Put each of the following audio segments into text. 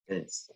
Yes.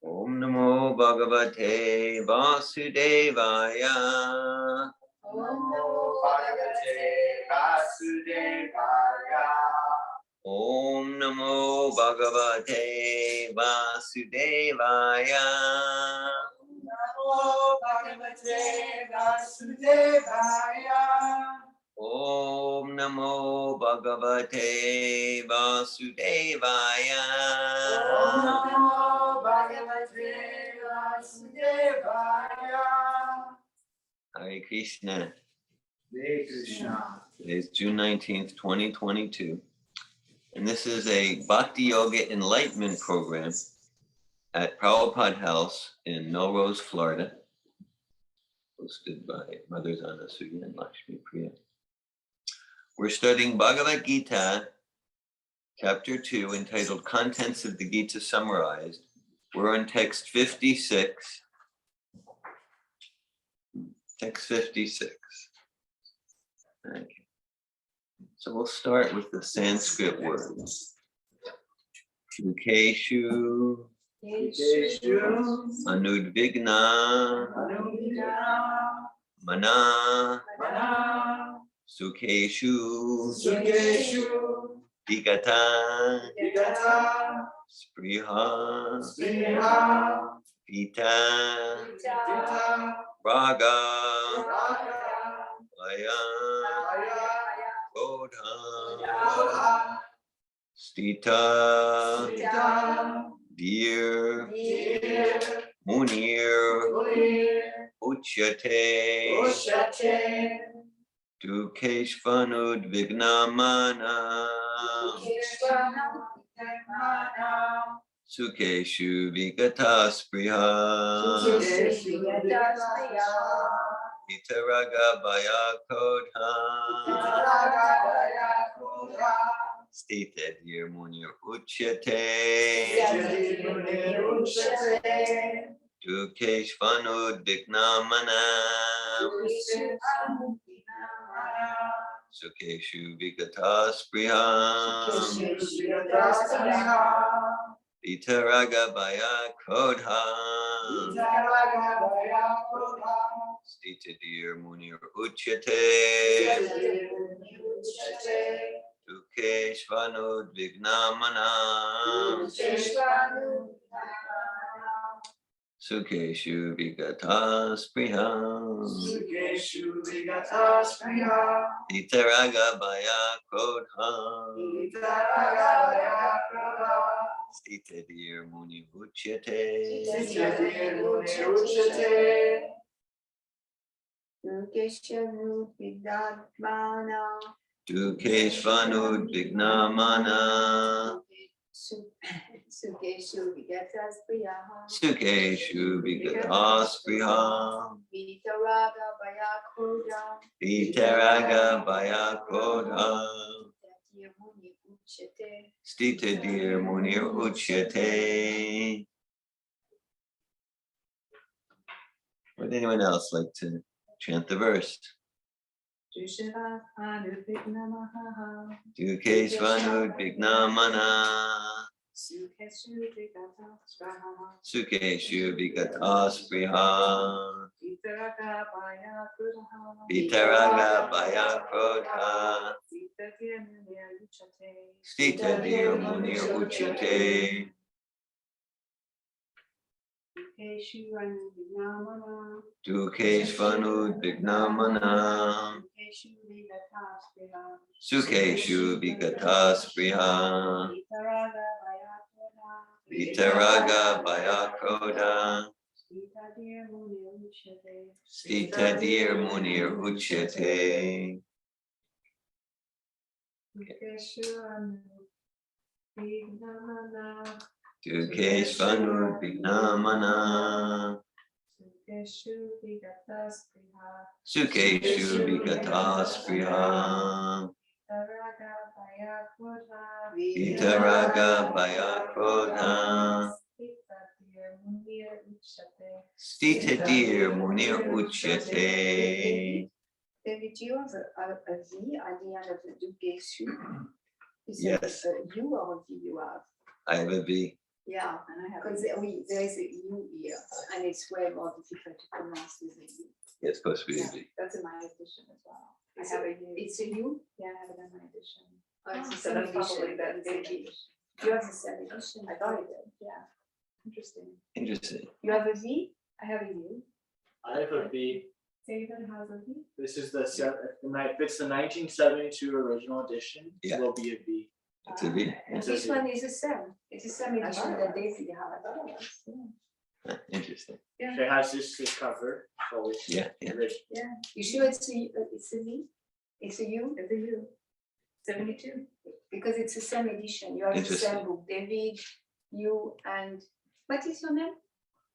Om Namo Bhagavate Vasudevaya. Om Namo Bhagavate Vasudevaya. Om Namo Bhagavate Vasudevaya. Om Namo Bhagavate Vasudevaya. Om Namo Bhagavate Vasudevaya. Om Namo Bhagavate Vasudevaya. Hare Krishna. Hare Krishna. Today is June 19th, 2022. And this is a Bhakti Yoga Enlightenment program at Prabhupada House in Melrose, Florida, hosted by Mothers Anasuya and Lakshmi Priya. We're studying Bhagavad Gita, chapter 2, entitled Contents of the Gita Summarized. We're on text 56. Text 56. Thank you. So we'll start with the Sanskrit words. Sukeshu, Anudvigna, Mana, Sukeshu, Digata, Spriha, Pita, Raga, Vaya, Kodha, Stita, Dhira, Munir, Uchyate, Dukeshvanud Vignamana, Sukeshu Vigata Spriha, Itaraga Baya Kodha, Stita Dhira Munir Uchyate, Dukeshvanud Vignamana, Sukeshu Vigata Spriha, Vitaraga Baya Krodha, Stita Dhira Munir Uchyate, Dukeshvanud Vignamana, Sukeshu Vigata Spriha, Vitaraga Baya Krodha, Stita Dhira Munir Uchyate, Dukeshvanud Vignamana, Sukeshu Vigata Spriya, Sukeshu Vigata Spriha, Vitaraga Baya Krodha, Stita Dhira Munir Uchyate. Would anyone else like to chant the verse? Dukeshvanud Vignamana, Sukeshu Vigata Spriha, Vitaraga Baya Krodha, Stita Dhira Munir Uchyate. Dukeshvanud Vignamana, Sukeshu Vigata Spriha, Vitaraga Bhaya Krodha. Stitadir Munir Uchyate. Dukeshvanu Vignamana. Sukeshu Vigatas Priya. Vitaraga Bhaya Krodha. Stitadir Munir Uchyate. David, you have a V at the end of the Dukeshu. Is Yes. it a U or a V you have? I have a V. Yeah, because there is a U here, and it's way more difficult to pronounce with a U. It's supposed to be a V. That's in my edition as well. I have a U. It's a U? Yeah, I have it in my edition. It's the so same that's edition. probably that David. You have the same edition? I thought you did, yeah. Interesting. Interesting. You have a V? I have a U. I have a V. David has a V? This is if it's the 1972 original edition, Yeah. it will be a V. It's a V. And this one is the same. It's the same edition that David has. Interesting. It has this cover. So it's Yeah, yeah. original. Yeah. You sure it's a V? It's a U? It's a U. 72. Because it's the same edition. You have the Interesting. same book. David, you, and what is your name?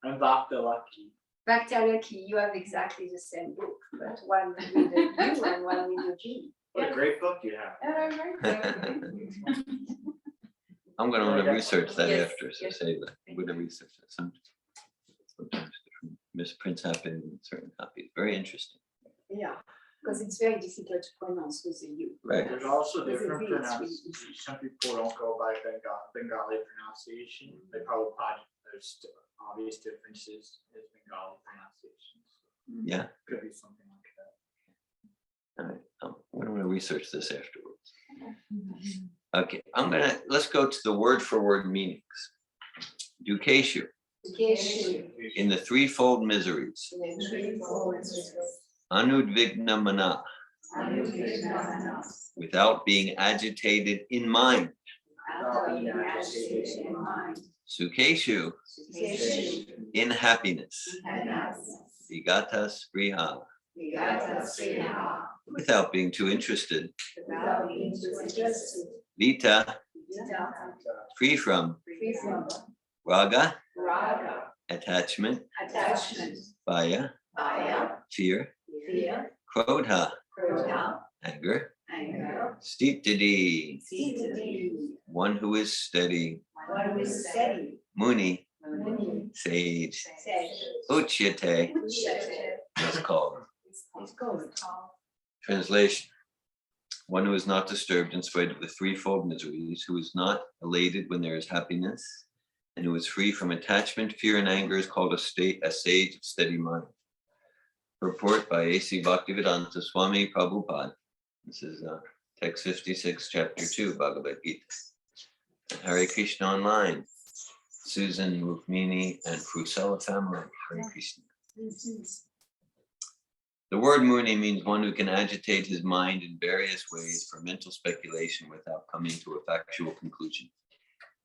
I'm Bhakta Lucky. Bhakti, you have exactly the same book, but one with a U and one with a V. What a great book you have. I'm going to want to research that Yes, after, so yes. say that. I'm going to research that. Sometimes different misprints happen in certain copies. Very interesting. Yeah, because it's very difficult to pronounce with a U. Right. There's also Because different it is really pronunciations. Some people don't go by Bengali pronunciation. They Prabhupada, there's obvious differences in Bengali pronunciations. Yeah. Could be something like that. All right. I'm going to research this afterwards. Okay. Let's go to the word for word meanings. Dukeshu, in the threefold miseries. Anudvigna mana, without being agitated in mind. Sukeshu, in happiness. Vigata spriha, without being too interested. Vita, free from. Raga, attachment. Bhaya, fear. Krodha, anger. Stitidi, one who is steady. Muni, sage. Uchyate, is called. Translation: one who is not disturbed in spite of the threefold miseries, who is not elated when there is happiness, and who is free from attachment, fear, and anger is called a sage of steady mind. Report by A.C. Bhaktivedanta Swami Prabhupada. This is text 56, chapter 2, Bhagavad Gita. Hare Krishna online. Susan, Rukmini, and Prusella family. Hare Krishna. The word Muni means one who can agitate his mind in various ways for mental speculation without coming to a factual conclusion.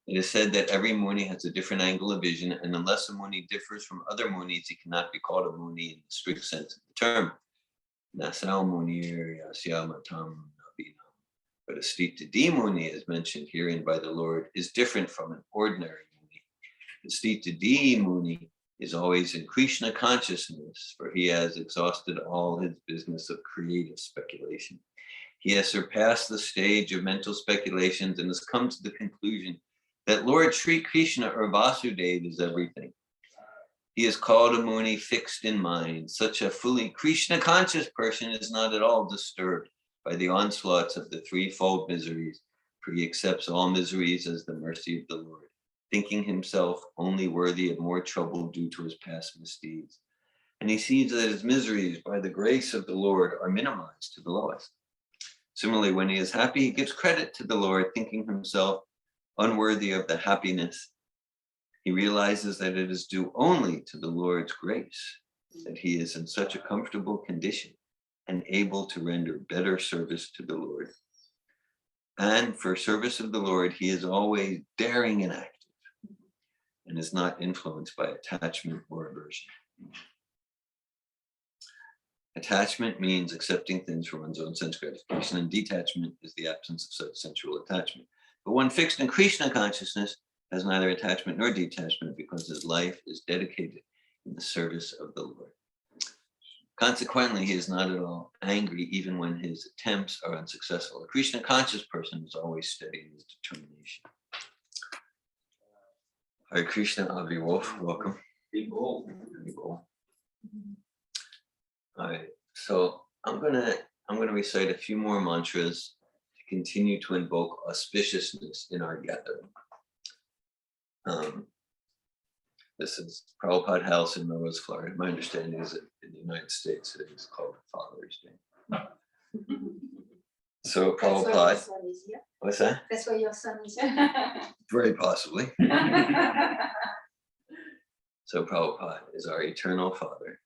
It is said that every Muni has a different angle of vision, and unless a Muni differs from other Munis, he cannot be called a Muni in the strict sense of the term. Nasao Munir Yasyamatam Nabinam. But a Stitadi Muni, as mentioned herein by the Lord, is different from an ordinary Muni. The Stitadi Muni is always in Krishna consciousness, for he has exhausted all his business of creative speculation. He has surpassed the stage of mental speculations and has come to the conclusion that Lord Sri Krishna or Vasudeva is everything. He is called a Muni fixed in mind. Such a fully Krishna conscious person is not at all disturbed by the onslaughts of the threefold miseries, for he accepts all miseries as the mercy of the Lord, thinking himself only worthy of more trouble due to his past misdeeds. And he sees that his miseries, by the grace of the Lord, are minimized to the lowest. Similarly, when he is happy, he gives credit to the Lord, thinking himself unworthy of the happiness. He realizes that it is due only to the Lord's grace that he is in such a comfortable condition and able to render better service to the Lord. And for service of the Lord, he is always daring and active. and is not influenced by attachment or aversion. Attachment means accepting things for one's own sense gratification, and detachment is the absence of such sensual attachment. But one fixed in Krishna consciousness has neither attachment nor detachment because his life is dedicated in the service of the Lord. Consequently, he is not at all angry even when his attempts are unsuccessful. A Krishna conscious person is always steady in his determination. Hare Krishna, Avi Wolf, welcome. Be bold. Be bold. All right, so I'm gonna recite a few more mantras to continue to invoke auspiciousness in our gathering. This is Prabhupada House in Melrose, Florida. My understanding is that in the United States it is called Father's Day. So Prabhupada, what's that? That's why your son is here. Very possibly. So Prabhupada is our eternal father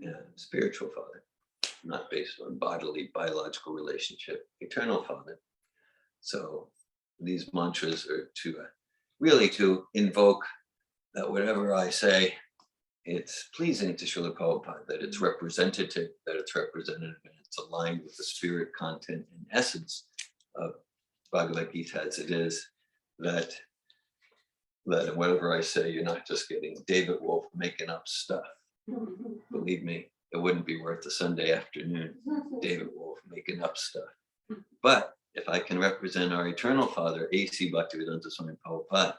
and spiritual father, not based on bodily, biological relationship, eternal father. So these mantras are to really to invoke that whatever I say, it's pleasing to Srila Prabhupada, that it's representative, that it's representative, and it's aligned with the spirit, content, and essence of Bhagavad Gita as it is, that whatever I say, you're not just getting David Wolf making up stuff. Believe me, it wouldn't be worth a Sunday afternoon, David Wolf making up stuff. But if I can represent our eternal father, A.C. Bhaktivedanta Swami Prabhupada,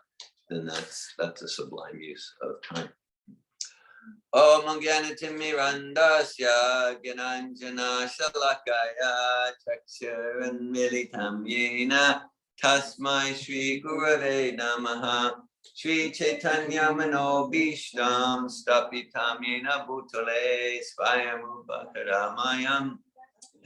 then that's a sublime use of time. Om Jnanatimmirandasya Gyananjana Shalakaya Chaksharan Militam Yena Tasmai Shri Gurave Namaha Shri Chaitanya Mano Bhishtam Stapitam Yena Bhutale Swayamubhakaramayam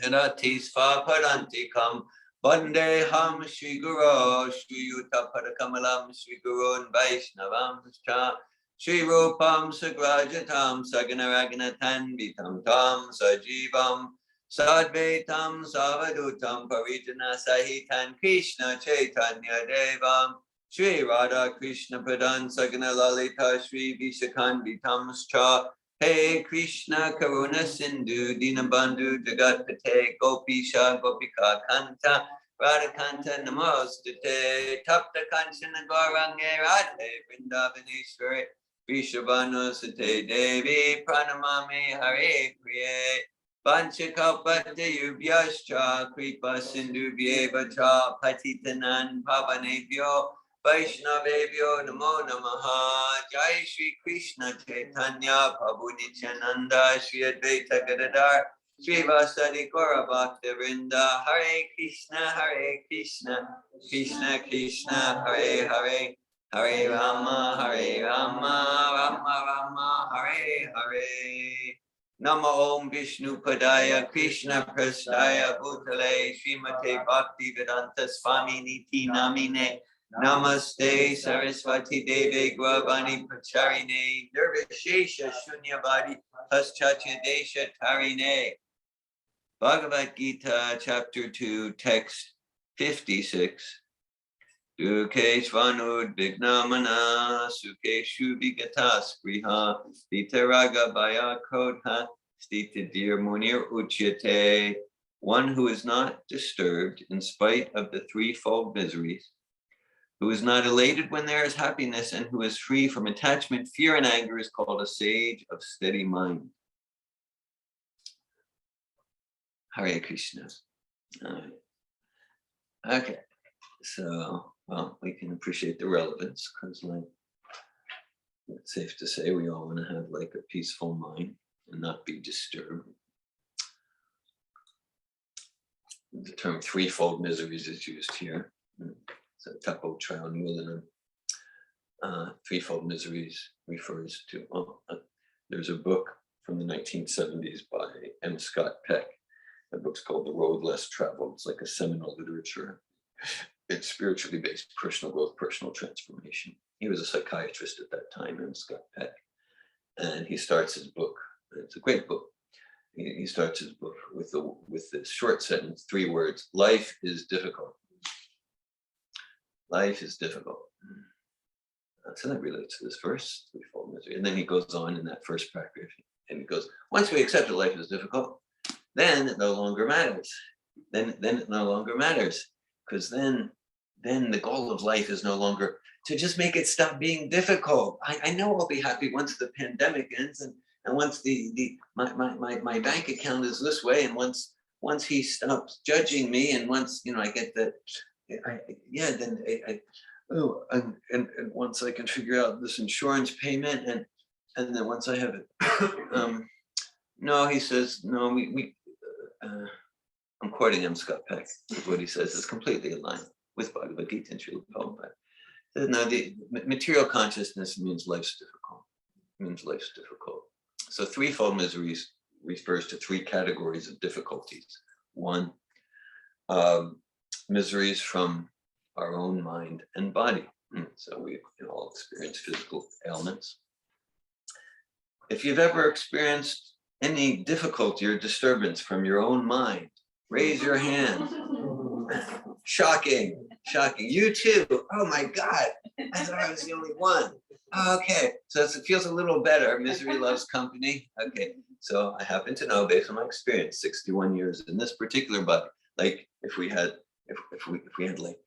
Hiratisva Parantikam Vandeham Shri Guru Shri Yuta Padakamalam Shri Gurun Vaishnavam Cha Shri Rupam Sagrajatam Saganaraganatam Vitam Tam Sajivam Sadvaitam Savadutam Parijana Sahitan Krishna Chaitanya Devam Shri Radha Krishna Pradan Sagana Lalita Shri Vishakan Vitam Cha Hey Krishna Karuna Sindhu Dinabandhu Jagatpate Gopisha Gopika Kanta Radhakanta Namostate Tapta Kanchana Gaurange Radhe Vrindavaneshwari Vishabhanu Sate Devi Pranamami Hare Priye Vanchakalpate Yubhyascha Kripa Sindhu Vyevacha Patitanan Pavanebhyo Vaishnavebhyo Namo Namaha Jai Shri Krishna Chaitanya Prabhu Nityananda Shri Advaita Gadadhar Shri Vasadi Gaura Bhakta Vrinda Hare Krishna Krishna Krishna Hare Hare Hare Rama Rama Rama Hare Hare Nama Om Vishnu Padaya Krishna Prasthaya Bhutale Srimate Bhakti Vedanta Swami Niti Namine Namaste Saraswati Deve Gravani Pacharine Nirvishesha Shunyavadi Paschatya Desha Tarine. Bhagavad Gita chapter 2 text 56. Dukeshvanud Vignamana Sukeshu Vigata Spriha Vitaraga Baya Krodha Stita Dir Munir Uchyate. One who is not disturbed in spite of the threefold miseries, who is not elated when there is happiness, and who is free from attachment, fear, and anger is called a sage of steady mind. Hare Krishna. Okay, so, well, we can appreciate the relevance because, like, it's safe to say we all want to have like a peaceful mind and not be disturbed. The term threefold miseries is used here. So Tapo Trial Nulanam. Threefold miseries refers to, there's a book from the 1970s by M. Scott Peck. The book's called The Road Less Traveled. It's like a seminal literature. It's spiritually based, personal growth, personal transformation. He was a psychiatrist at that time, M. Scott Peck. And he starts his book, it's a great book. He starts his book with this short sentence, 3 words: life is difficult. Life is difficult. So that relates to this verse, threefold misery. And then he goes on in that first paragraph, and he goes, once we accept that life is difficult, then it no longer matters. Then it no longer matters, because then the goal of life is no longer to just make it stop being difficult. I know I'll be happy once the pandemic ends, and once my bank account is this way, and once he stops judging me, and once I get that, and once I can figure out this insurance payment, and then once I have it, no, he says, no, I'm quoting M. Scott Peck. What he says is completely aligned with Bhagavad Gita and Srila Prabhupada. No, the material consciousness means life's difficult. So threefold miseries refers to three categories of difficulties. One, miseries from our own mind and body. So we all experience physical ailments. If you've ever experienced any difficulty or disturbance from your own mind, raise your hand. Shocking. You too. Oh my God. I thought I was the only one. Okay. So it feels a little better. Misery loves company. Okay. So I happen to know, based on my experience, 61 years in this particular body, like if we had like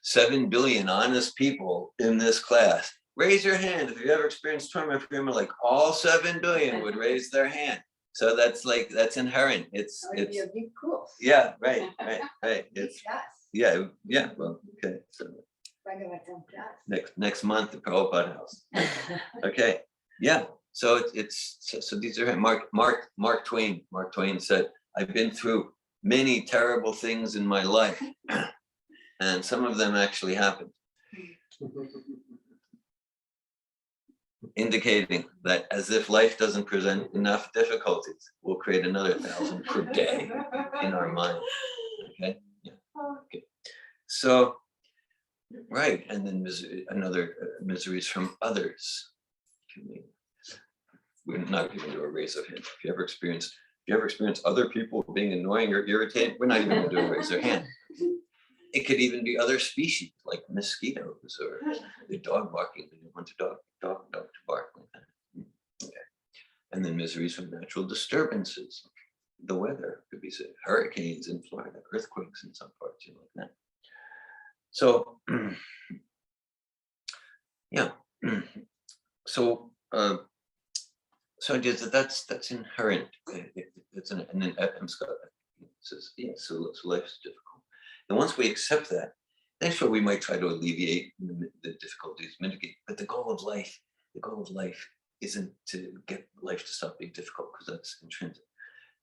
7 billion honest people in this class, raise your hand if you ever experienced trauma. Like all 7 billion would raise their hand. So that's inherent. It's a big course. Yeah, right. It's class. yeah. Well, okay. So Bhagavatam class. next month, the Prabhupada house. Okay. Yeah. So so these are Mark Twain. Mark Twain said, I've been through many terrible things in my life, and some of them actually happened. Indicating that as if life doesn't present enough difficulties, we'll create another 1,000 per day in our mind. Okay. Yeah. Okay. So, right, and then miseries from others. We're not even going to raise our hand. If you ever experience other people being annoying or irritating, we're not even going to do a raise our hand. It could even be other species like mosquitoes or the dog barking. You want the dog to bark like that. Okay. And then miseries from natural disturbances. The weather could be hurricanes in Florida, earthquakes in some parts, like that. So, yeah. So that's inherent. And then M. Scott says, yeah. So life's difficult. And once we accept that, then sure, we might try to alleviate the difficulties, mitigate. But the goal of life isn't to get life to stop being difficult, because that's intrinsic.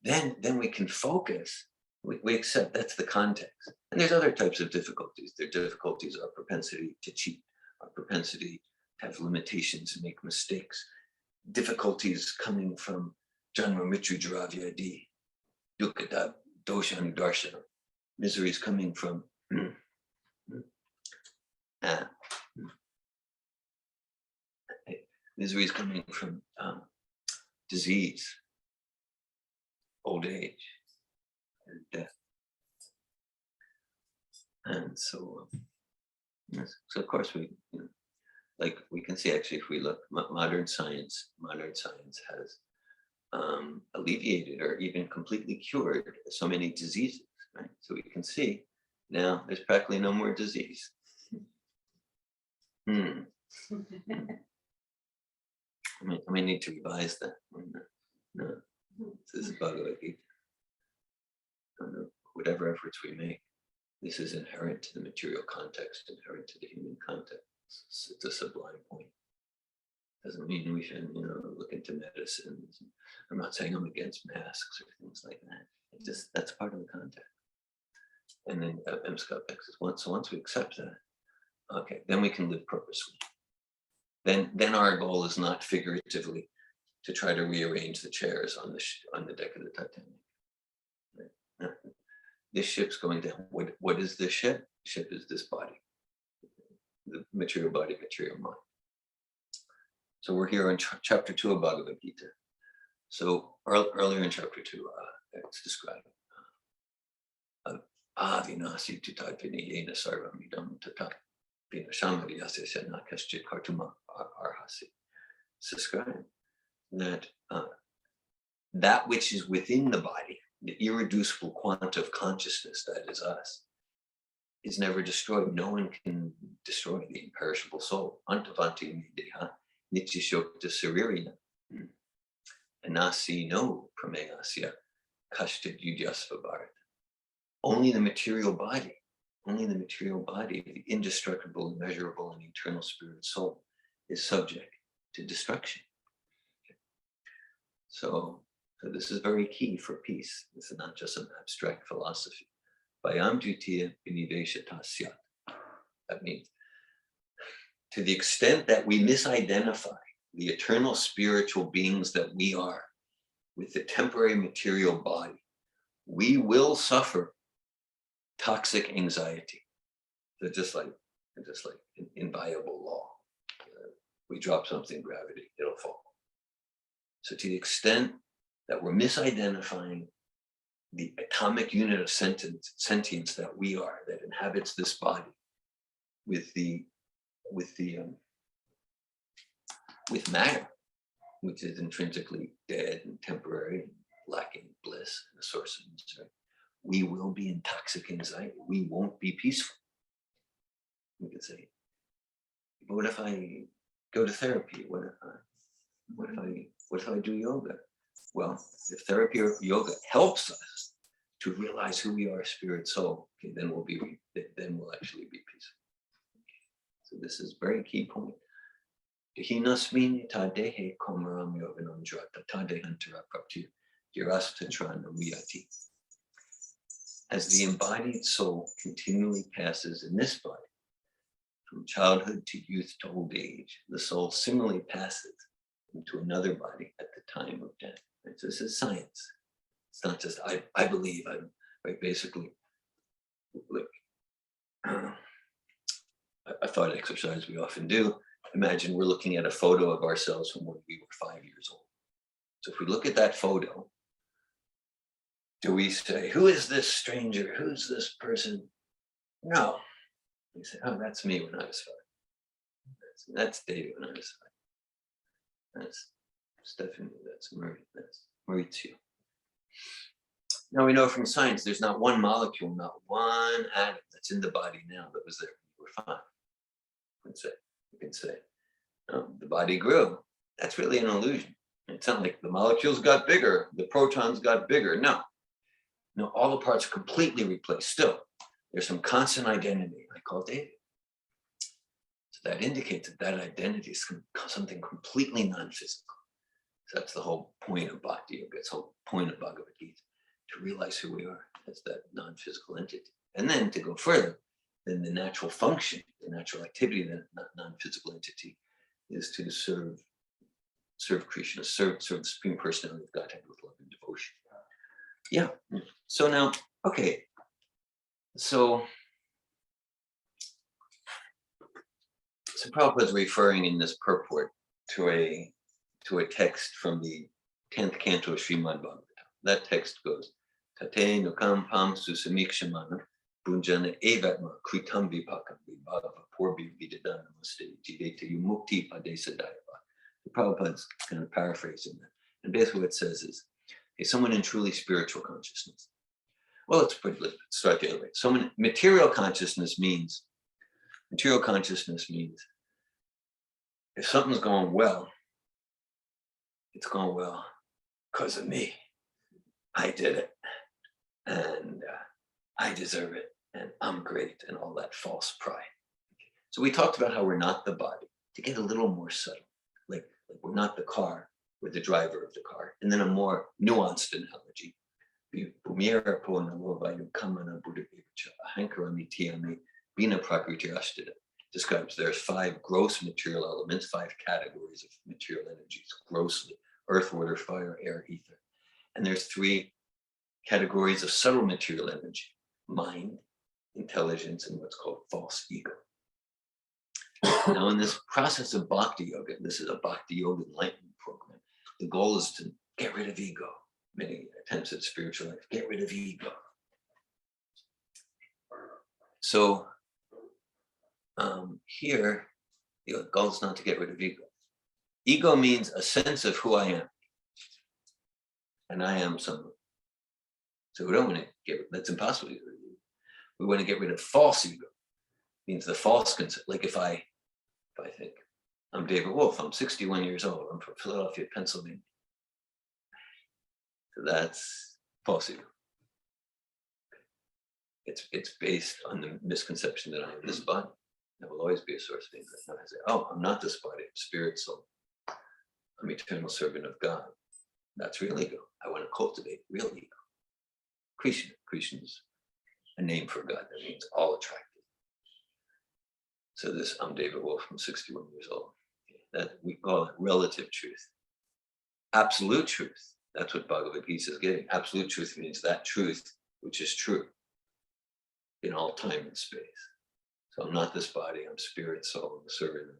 Then we can focus. We accept that's the context. And there's other types of difficulties. Their difficulties are propensity to cheat, our propensity to have limitations and make mistakes. Difficulties coming from Janma Mrityu Jara Vyadi, Dukkha Doshan Darshana. Miseries coming from disease, old age, and death. And so of course we can see, actually, if we look, modern science has alleviated or even completely cured so many diseases, right? So we can see now there's practically no more disease. I may need to revise that. No, this is Bhagavad Gita. Whatever efforts we make, this is inherent to the material context, inherent to the human context. It's a sublime point. Doesn't mean we should, look into medicines. I'm not saying I'm against masks or things like that. It's just, that's part of the context. And then M. Scott Peck says, once we accept that, okay, then we can live purposefully. Then our goal is not figuratively to try to rearrange the chairs on the deck of the Titanic. Right? No. This ship's going down. What is this ship? The ship is this body, the material body, material mind. So we're here in chapter 2 of Bhagavad Gita. So earlier in chapter 2, it's described Avinasi Tutadvini Yena Sarvam Idam Tata. Subscribe that that which is within the body, the irreducible quanta of consciousness that is us, is never destroyed. No one can destroy the imperishable soul. Antavanti deha nityashokta saririna anasi no prameyasya kashta yudyasva bharat. Only the material body, the indestructible, immeasurable, and eternal spirit soul is subject to destruction. So this is very key for peace. This is not just an abstract philosophy. Vayam dutiya viniveshata syat. That means to the extent that we misidentify the eternal spiritual beings that we are with the temporary material body, we will suffer toxic anxiety. They're just like an inviolable law. We drop something, gravity, it'll fall. So to the extent that we're misidentifying the atomic unit of sentience that we are, that inhabits this body, with matter, which is intrinsically dead and temporary, lacking bliss and a source of misery, we will be in toxic anxiety. We won't be peaceful. We could say, but what if I go to therapy? What if I do yoga? Well, if therapy or yoga helps us to realize who we are, spirit, soul, okay, then we'll actually be peaceful. So this is a very key point. As the embodied soul continually passes in this body, from childhood to youth to old age, the soul similarly passes into another body at the time of death. Right? So this is science. It's not just I believe. I'm right. Basically, like a thought exercise we often do. Imagine we're looking at a photo of ourselves from when we were 5 years old. So if we look at that photo, do we say, "Who is this stranger? Who's this person?" No. We say, "Oh, that's me when I was 5. That's David when I was 5. That's Stephanie. That's Marie. That's Maurizio." Now we know from science there's not one molecule, not one atom that's in the body now that was there when you were 5. You can say, the body grew. That's really an illusion. It's not like the molecules got bigger, the protons got bigger. No, all the parts are completely replaced. Still, there's some constant identity I call David. So that indicates that identity is something completely non-physical. So that's the whole point of Bhakti Yoga, it's the whole point of Bhagavad Gita, to realize who we are as that non-physical entity. And then to go further, then the natural function, the natural activity of that non-physical entity is to serve Krishna, serve the Supreme Personality of Godhead with love and devotion. Yeah. So now, okay. So Prabhupada's referring in this purport to a text from the 10th canto of Srimad Bhagavatam. That text goes, Tate nukam pam susamikshamana bunjana evatma kritam vipakam vibhava purbi vidadana namaste jideta yumukti padesa dayava. The Prabhupada's kind of paraphrasing that. And basically what it says is, hey, someone in truly spiritual consciousness. Well, let's start the other way. Someone, material consciousness means if something's going well, it's going well because of me. I did it, and I deserve it, and I'm great, and all that false pride. So we talked about how we're not the body. To get a little more subtle, like we're not the car, we're the driver of the car. And then a more nuanced analogy. Describes there's 5 gross material elements, 5 categories of material energies, grossly: earth, water, fire, air, ether. And there's 3 categories of subtle material energy: mind, intelligence, and what's called false ego. Now, in this process of Bhakti Yoga, this is a Bhakti Yoga Enlightenment program, the goal is to get rid of ego. Many attempts at spiritual life, get rid of ego. So, here, the goal is not to get rid of ego. Ego means a sense of who I am. And I am someone. So we don't want to get, that's impossible to get rid of ego. We want to get rid of false ego. Means the false concept. Like if I think, I'm David Wolf, I'm 61 years old, I'm from Philadelphia, Pennsylvania. So that's false ego. It's based on the misconception that I am this body. That will always be a source of ego. And I say, oh, I'm not this body, I'm spirit, soul. I'm eternal servant of God. That's real ego. I want to cultivate real ego. Krishna. Krishna's a name for God. That means all attractive. So this, I'm David Wolf, I'm 61 years old. That we call it relative truth. Absolute truth. That's what Bhagavad Gita is getting. Absolute truth means that truth which is true in all time and space. So I'm not this body, I'm spirit, soul, I'm a servant of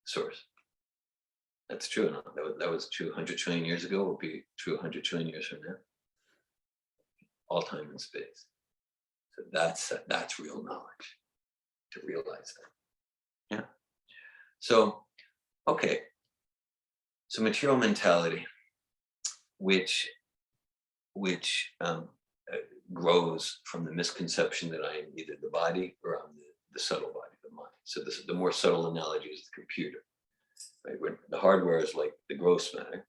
source. That's true. That was true 100 trillion years ago, will be true 100 trillion years from now. All time and space. So that's real knowledge, to realize that. Yeah. So, okay. So material mentality, which grows from the misconception that I am either the body or I'm the subtle body, the mind. So this, the more subtle analogy is the computer. Right? When the hardware is like the gross matter,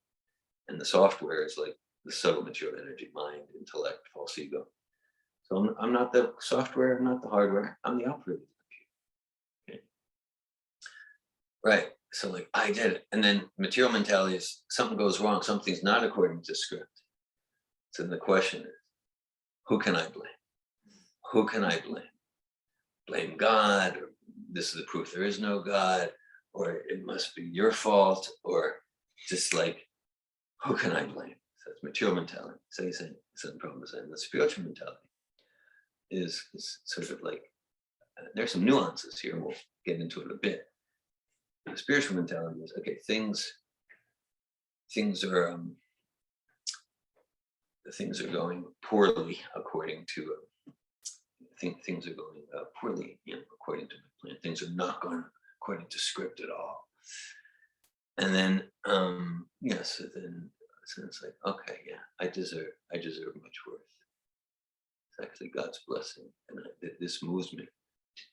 and the software is like the subtle material energy, mind, intellect, false ego. So I'm not the software, I'm not the hardware, I'm the operator of the computer. Okay. Right. So like I did it. And then material mentality is something goes wrong, something's not according to script. So then the question is, who can I blame? Who can I blame? Blame God, or this is the proof there is no God, or it must be your fault, or just like, who can I blame? So it's material mentality. So he's saying, the problem is saying the spiritual mentality is sort of like, there's some nuances here, and we'll get into it a bit. The spiritual mentality is, okay, things are going poorly according to, things are going poorly, according to my plan. Things are not going according to script at all. And then, so it's like, okay, yeah, I deserve much worse. It's actually God's blessing, and this moves me to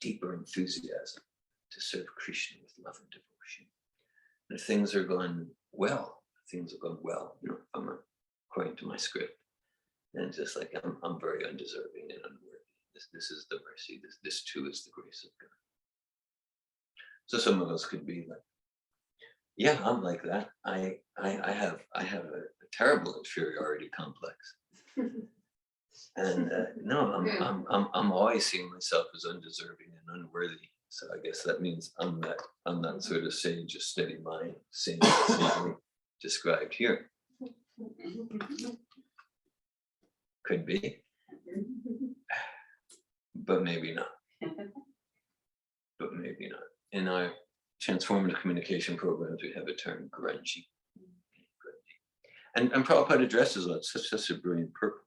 deeper enthusiasm to serve Krishna with love and devotion. And if things are going well, I'm according to my script. And just like I'm very undeserving and unworthy. This is the mercy. This too is the grace of God. So some of us could be like, yeah, I'm like that. I have a terrible inferiority complex. And no, I'm always seeing myself as undeserving and unworthy. So I guess that means I'm that sort of sage, a steady mind, sagely described here. Could be, but maybe not. But maybe not. In our transformative communication programs, we have a term, grungy. And Prabhupada addresses that. Such a brilliant purpose.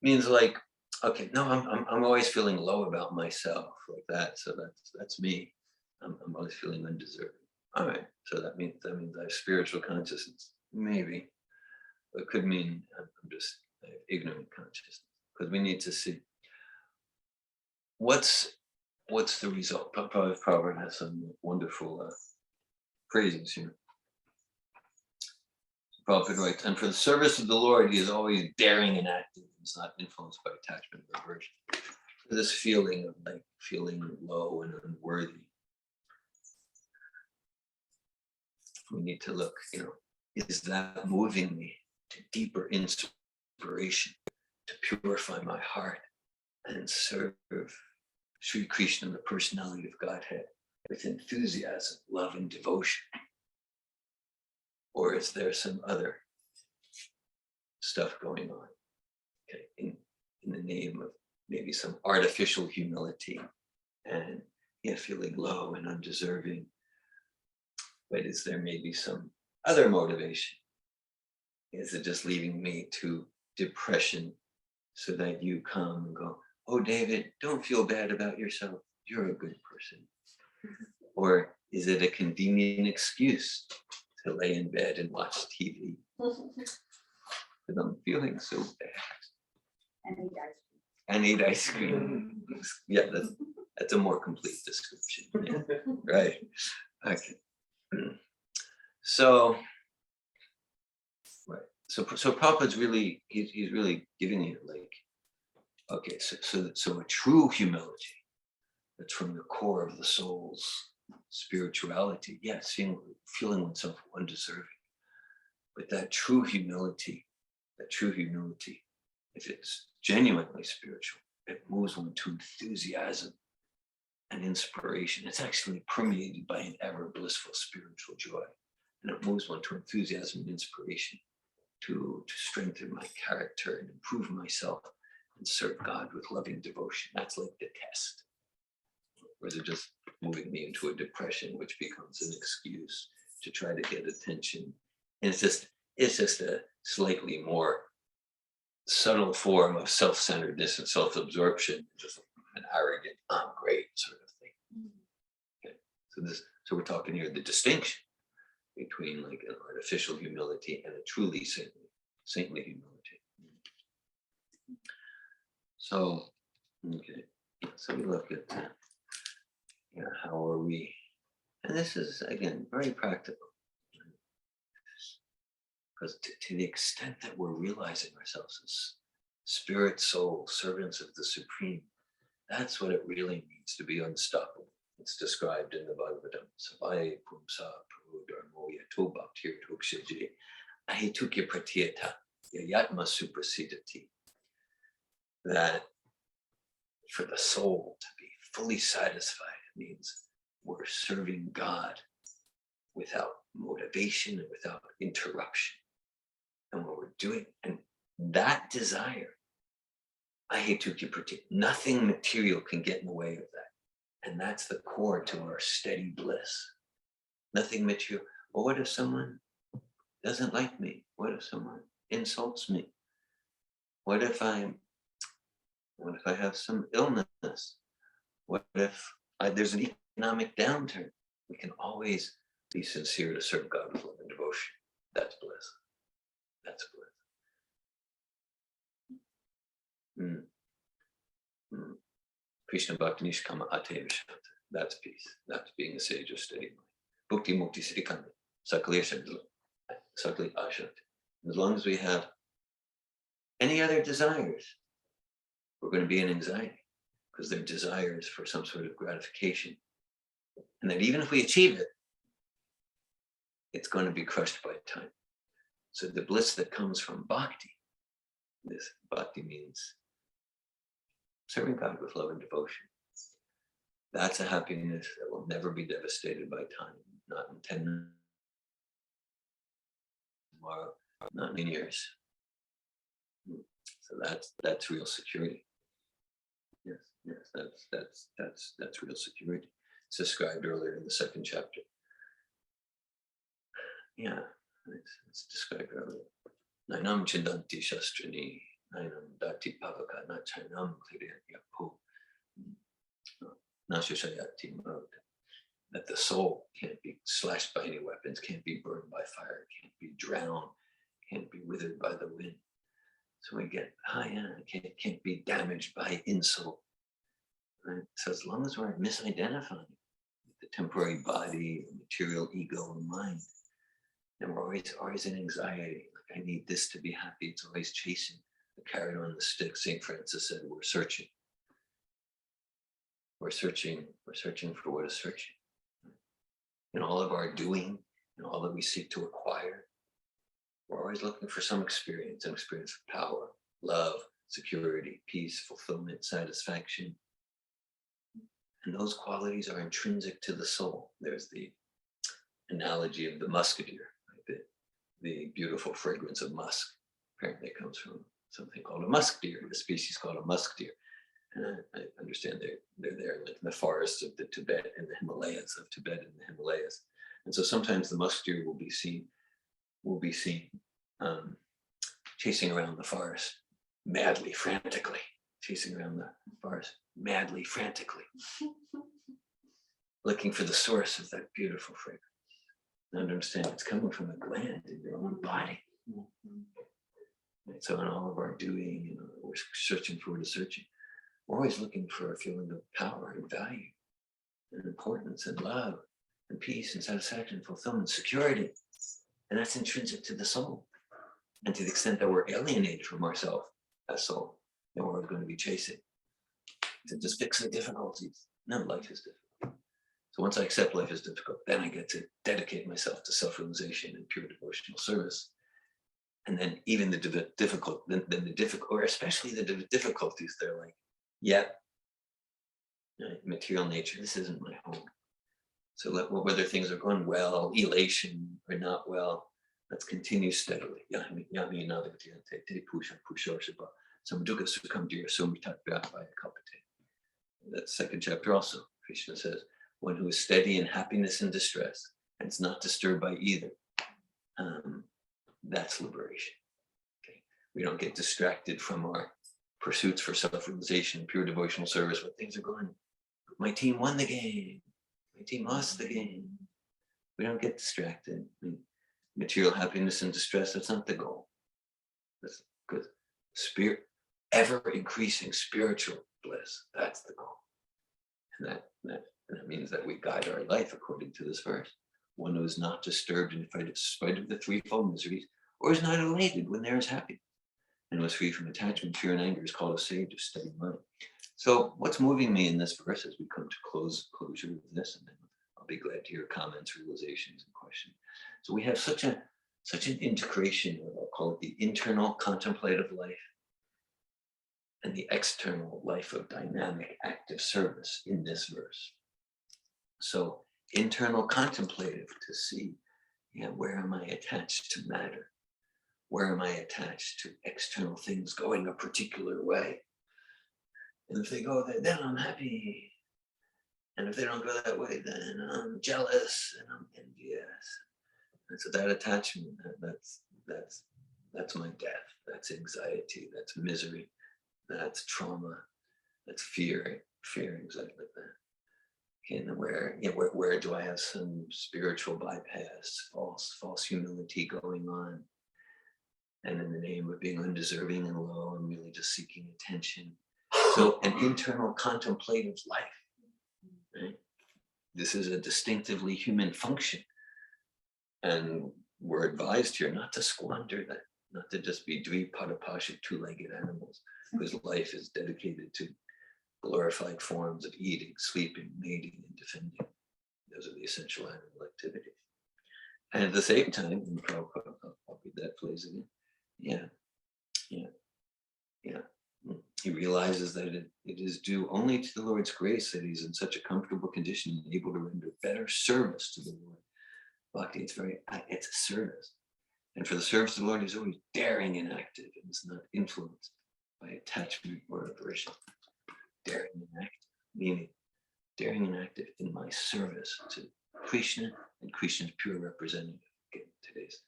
Means like, okay, no, I'm always feeling low about myself, like that. So that's me. I'm always feeling undeserving. All right. So that means I have spiritual consciousness. Maybe. It could mean I'm just ignorant consciousness. Because we need to see what's the result. Prabhupada has some wonderful phrases here. Prabhupada writes, and for the service of the Lord, he is always daring and active. He's not influenced by attachment or aversion. This feeling of like feeling low and unworthy. We need to look, is that moving me to deeper inspiration, to purify my heart and serve Sri Krishna, the personality of Godhead, with enthusiasm, love, and devotion? Or is there some other stuff going on, okay, in the name of maybe some artificial humility and feeling low and undeserving? But is there maybe some other motivation? Is it just leading me to depression so that you come and go, oh, David, don't feel bad about yourself. you're a good person? Or is it a convenient excuse to lay in bed and watch TV? Because I'm feeling so bad. And eat ice cream. Yeah, that's a more complete description. Yeah, right. Okay. So, right. So Prabhupada's really, he's really giving you like, okay, so a true humility that's from the core of the soul's spirituality. Yes, feeling oneself undeserving. But that true humility, if it's genuinely spiritual, it moves one to enthusiasm and inspiration. It's actually permeated by an ever blissful spiritual joy. And it moves one to enthusiasm and inspiration to strengthen my character and improve myself and serve God with loving devotion. That's like the test. Or they're just moving me into a depression, which becomes an excuse to try to get attention. And it's just a slightly more subtle form of self-centeredness and self-absorption, just an arrogant, I'm great sort of thing. Okay. So we're talking here the distinction between like an artificial humility and a truly saintly humility. So, okay. So we look at how are we, and this is again very practical. Because to the extent that we're realizing ourselves as spirit, soul, servants of the Supreme, that's what it really means to be unstoppable. It's described in the Bhagavatam. Savaya pumsa pradharmo yato bhaktir tokshaje ahetukya pratyeta yayatma suprasidati. That for the soul to be fully satisfied means we're serving God without motivation and without interruption. And what we're doing, and that desire, I hate to keep pretty, nothing material can get in the way of that. And that's the core to our steady bliss. Nothing material. Well, what if someone doesn't like me? What if someone insults me? What if I have some illness? What if there's an economic downturn? We can always be sincere to serve God with love and devotion. That's bliss. That's bliss. Krishna Bhakti Nishkama Ate Vishanta. That's peace. That's being a sage of steady mind. Bhukti Mukti Siddhikanda. Sakali Ashanti. As long as we have any other desires, we're going to be in anxiety because they're desires for some sort of gratification. And that even if we achieve it, it's going to be crushed by time. So the bliss that comes from bhakti, this bhakti means serving God with love and devotion. That's a happiness that will never be devastated by time, not in 10 minutes, tomorrow, not in years. So that's real security. Yes, that's real security. It's described earlier in the second chapter. Yeah, it's described earlier. Nainam chindanti shastrani, nainam dati pavaka na chainam kliryatyapo, nashashayati marota. That the soul can't be slashed by any weapons, can't be burned by fire, can't be drowned, can't be withered by the wind. So we get, can't be damaged by insult. Right? So as long as we're misidentifying the temporary body, the material ego and mind, then we're always in anxiety. Like I need this to be happy. It's always chasing the carrot on the stick. St. Francis said, we're searching. We're searching for what is searching. In all of our doing, in all that we seek to acquire, we're always looking for some experience, an experience of power, love, security, peace, fulfillment, satisfaction. And those qualities are intrinsic to the soul. There's the analogy of the musketeer, right? The beautiful fragrance of musk. Apparently it comes from something called a musk deer, the species called a musk deer. And I understand they're there like in the forests of the Tibet and the Himalayas, And so sometimes the musk deer will be seen chasing around the forest madly, frantically, chasing around the forest madly, frantically, looking for the source of that beautiful fragrance. And understand it's coming from a gland in your own body. Right? So in all of our doing, we're searching for the searching. We're always looking for a feeling of power and value and importance and love and peace and satisfaction, fulfillment, security. And that's intrinsic to the soul. And to the extent that we're alienated from ourselves as soul, then we're going to be chasing to just fix the difficulties. No, life is difficult. So once I accept life is difficult, then I get to dedicate myself to self-realization and pure devotional service. And then even the difficult, or especially the difficulties, they're like, yeah, material nature, this isn't my home. So whether things are going well, elation or not well, let's continue steadily. That's second chapter also. Krishna says, one who is steady in happiness and distress and is not disturbed by either, that's liberation. Okay? We don't get distracted from our pursuits for self-realization, pure devotional service when things are going. My team won the game. My team lost the game. We don't get distracted. Material happiness and distress, that's not the goal. That's good. Spirit, ever increasing spiritual bliss, that's the goal. And that means that we guide our life according to this verse. One who is not disturbed in spite of the threefold miseries, or is not elated when there is happiness, and was free from attachment, fear, and anger is called a sage of steady mind. So what's moving me in this verse as we come to closure with this, and then I'll be glad to hear comments, realizations, and questions. So we have such an integration of, I'll call it the internal contemplative life and the external life of dynamic active service in this verse. So internal contemplative to see, where am I attached to matter? Where am I attached to external things going a particular way? And if they go there, then I'm happy. And if they don't go that way, then I'm jealous and I'm envious. And so that attachment, that's my death. That's anxiety. That's misery. That's trauma. That's fear, anxiety like that. Okay, and where do I have some spiritual bypass, false humility going on? And in the name of being undeserving and low, I'm really just seeking attention. So an internal contemplative life, right? This is a distinctively human function. And we're advised here not to squander that, not to just be dvipadapasha, two-legged animals, whose life is dedicated to glorified forms of eating, sleeping, mating, and defending. Those are the essential animal activities. And at the same time, and Prabhupada, I'll read that phrase again. He realizes that it is due only to the Lord's grace that he's in such a comfortable condition and able to render better service to the Lord. Bhakti, it's a service. And for the service of the Lord, he's always daring and active and is not influenced by attachment or aversion. Daring and active, meaning daring and active in my service to Krishna and Krishna's pure representative. Again, today's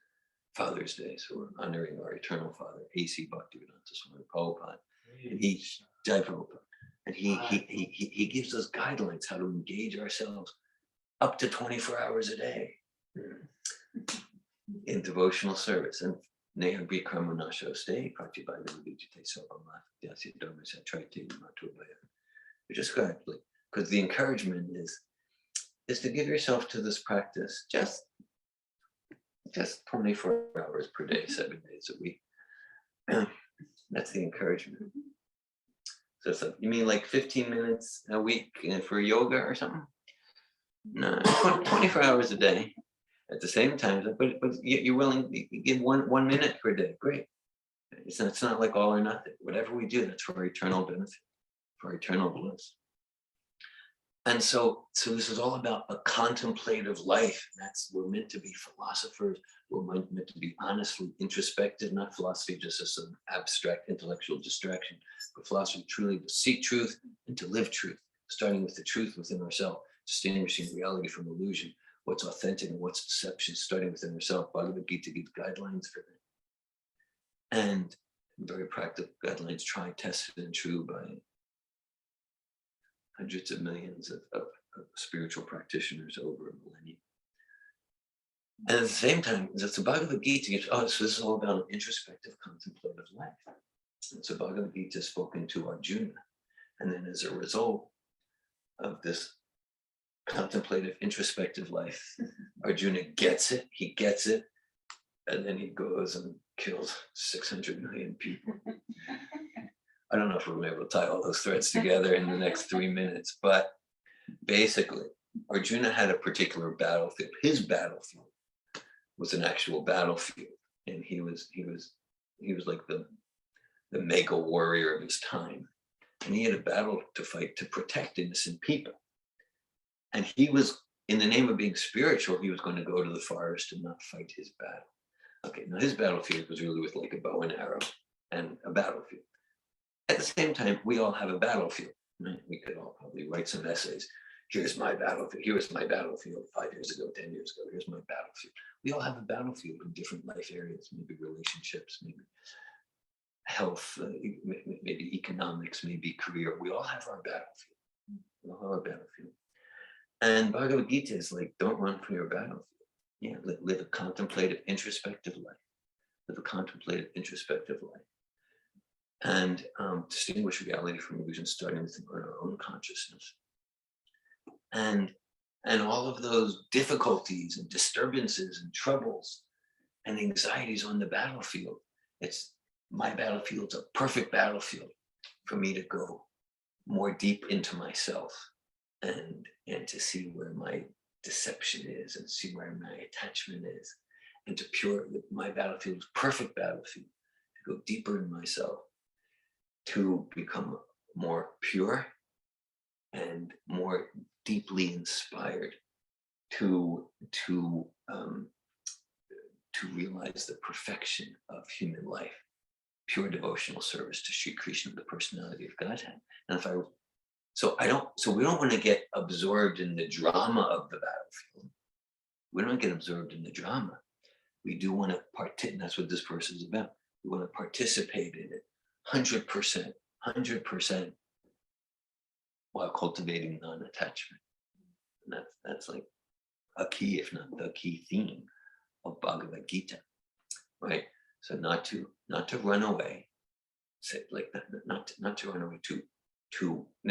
Father's Day, so we're honoring our eternal Father, A.C. Bhaktivedanta Swami Prabhupada. And he gives us guidelines how to engage ourselves up to 24 hours a day in devotional service. And Neha Bhikramanasho stay, Pratibhaya Vijite Sobhama, Yasya Dharmasya Traite Matubhaya. Just correctly, because the encouragement is to give yourself to this practice just 24 hours per day, 7 days a week. That's the encouragement. So you mean like 15 minutes a week for yoga or something? No, 24 hours a day at the same time. But you're willing to give one minute per day. Great. It's not like all or nothing. Whatever we do, that's for our eternal benefit, for our eternal bliss. And so this is all about a contemplative life. We're meant to be philosophers. We're meant to be honestly introspective, not philosophy just as some abstract intellectual distraction, but philosophy truly to seek truth and to live truth, starting with the truth within ourselves, distinguishing reality from illusion, what's authentic and what's deception, starting within ourselves. Bhagavad Gita gives guidelines for that. And very practical guidelines, tried, tested, and true by hundreds of millions of spiritual practitioners over a millennium. And at the same time, that's the Bhagavad Gita. So this is all about an introspective, contemplative life. And so Bhagavad Gita is spoken to Arjuna. And then as a result of this contemplative, introspective life, Arjuna gets it, he gets it, and then he goes and kills 600 million people. I don't know if we're going to be able to tie all those threads together in the next 3 minutes, but basically, Arjuna had a particular battlefield. His battlefield was an actual battlefield, and he was like the mega warrior of his time, and he had a battle to fight to protect innocent people. And he was, in the name of being spiritual, he was going to go to the forest and not fight his battle. Okay, now his battlefield was really with like a bow and arrow and a battlefield. At the same time, we all have a battlefield, right? We could all probably write some essays. Here's my battlefield. Here was my battlefield 5 years ago, 10 years ago. Here's my battlefield. We all have a battlefield in different life areas, maybe relationships, maybe health, maybe economics, maybe career. We all have our battlefield. We all have our battlefield. And Bhagavad Gita is like, don't run from your battlefield. Yeah, live a contemplative, introspective life. Live a contemplative, introspective life. And distinguish reality from illusion, starting with our own consciousness. And all of those difficulties and disturbances and troubles and anxieties on the battlefield, my battlefield's a perfect battlefield for me to go more deep into myself and to see where my deception is and see where my attachment is, and my battlefield is perfect battlefield to go deeper in myself, to become more pure and more deeply inspired, to realize the perfection of human life, pure devotional service to Sri Krishna, the personality of Godhead. And so we don't want to get absorbed in the drama of the battlefield. We don't get absorbed in the drama. We do want to participate, and that's what this verse is about. We want to participate in it 100%, while cultivating non-attachment. And that's like a key, if not the key theme of Bhagavad Gita, right? So not to run away, say like that, not to run away,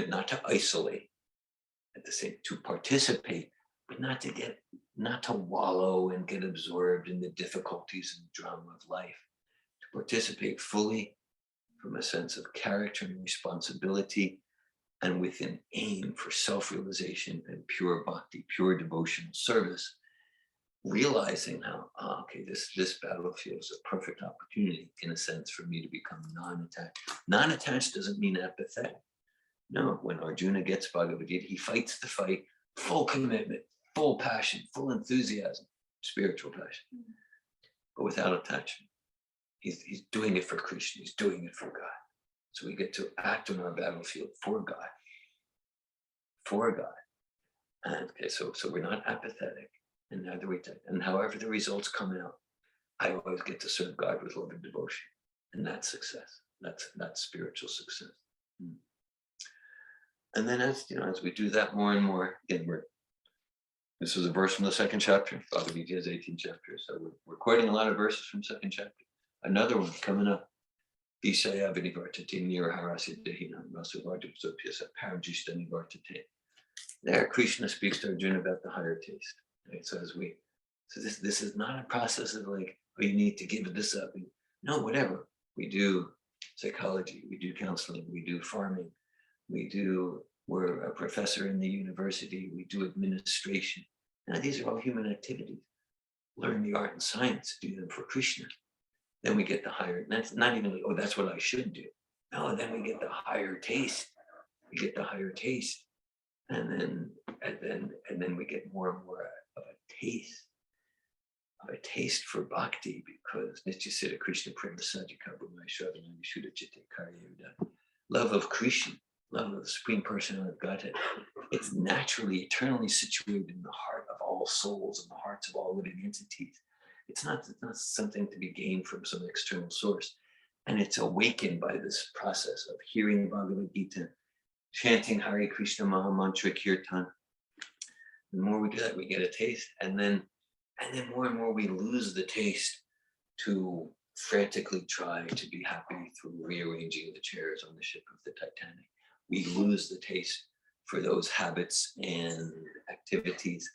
not to isolate, at the same, to participate, but not to wallow and get absorbed in the difficulties and drama of life. To participate fully from a sense of character and responsibility, and with an aim for self-realization and pure bhakti, pure devotional service, realizing how, okay, this battlefield is a perfect opportunity, in a sense, for me to become non-attached. Non-attached doesn't mean apathetic. No, when Arjuna gets Bhagavad Gita, he fights the fight, full commitment, full passion, full enthusiasm, spiritual passion, but without attachment. He's doing it for Krishna, he's doing it for God. So we get to act on our battlefield for God. And okay, so we're not apathetic, and neither we take. And however the results come out, I always get to serve God with love and devotion. And that's success. That's spiritual success. And then as we do that more and more, again, this is a verse from the second chapter. Bhagavad Gita has 18 chapters. So we're quoting a lot of verses from second chapter. Another one coming up. Ishaya vinivartate niraharasya dehina rasavardhupsopyasa paramjishta nivartate. There, Krishna speaks to Arjuna about the higher taste. Right? So this is not a process of like, oh, you need to give this up. No, whatever. We do psychology, we do counseling, we do farming, we're a professor in the university, we do administration. Now, these are all human activities. Learn the art and science, do them for Krishna. Then we get the higher, that's not even like, oh, that's what I should do. No, then we get the higher taste. We get the higher taste. And then we get more and more of a taste for bhakti, because Nityasiddha Krishna Prema Sajika Bhumai Shravanani Shuddha Chitte Karyuda. Love of Krishna, love of the Supreme Personality of Godhead. It's naturally, eternally situated in the heart of all souls and the hearts of all living entities. It's not something to be gained from some external source. And it's awakened by this process of hearing Bhagavad Gita, chanting Hare Krishna Maha Mantra Kirtan. The more we do that, we get a taste. And then more and more we lose the taste to frantically try to be happy through rearranging the chairs on the ship of the Titanic. We lose the taste for those habits and activities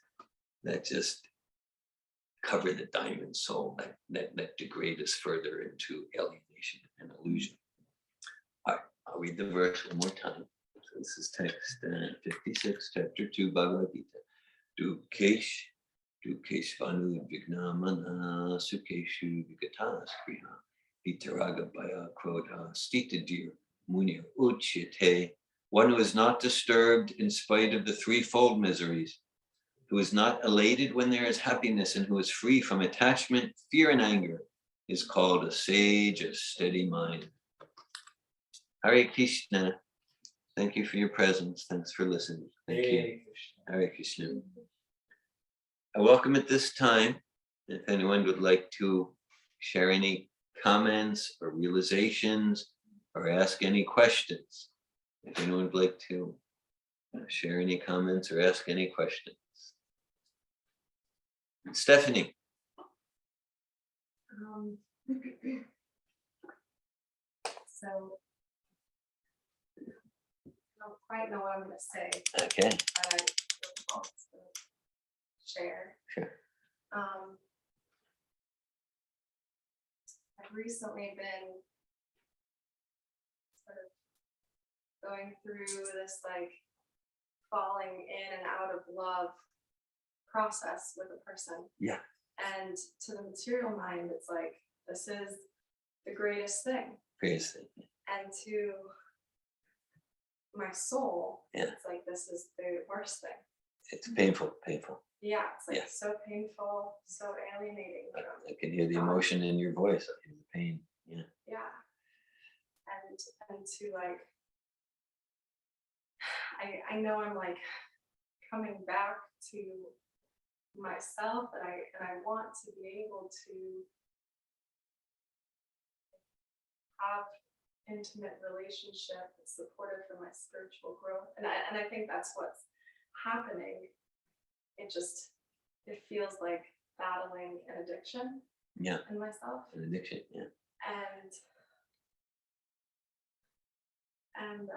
that just cover the diamond soul, that degrade us further into alienation and illusion. All right, I'll read the verse one more time. So this is text 56, chapter 2, Bhagavad Gita. Dukeshvanu Vignamana Sukeshu Vigatas Kriha Vitaraga Baya Krodha Stita Dhira Munya Uchyate. One who is not disturbed in spite of the threefold miseries, who is not elated when there is happiness, and who is free from attachment, fear, and anger, is called a sage of steady mind. Hare Krishna. Thank you for your presence. Thanks for listening. Thank you. Hare Krishna. I welcome at this time, if anyone would like to share any comments or realizations or ask any questions. If anyone would like to share any comments or ask any questions. Stephanie. So I don't quite know what I'm going to say, Okay. but I want to share. Sure. I've recently been sort of going through this like falling in and out of love process with a person. Yeah. And to the material mind, it's like, this is the greatest thing. Greatest thing. And to my soul, Yeah. it's like, this is the worst thing. It's painful. Yeah, it's like Yeah. so painful, so alienating. I can hear the emotion in your voice. I hear the pain. Yeah. Yeah. And to like, I know I'm like coming back to myself, and I want to be able to have intimate relationship that's supportive for my spiritual growth. And I think that's what's happening. It feels like battling an addiction Yeah. in myself. An addiction. Yeah. And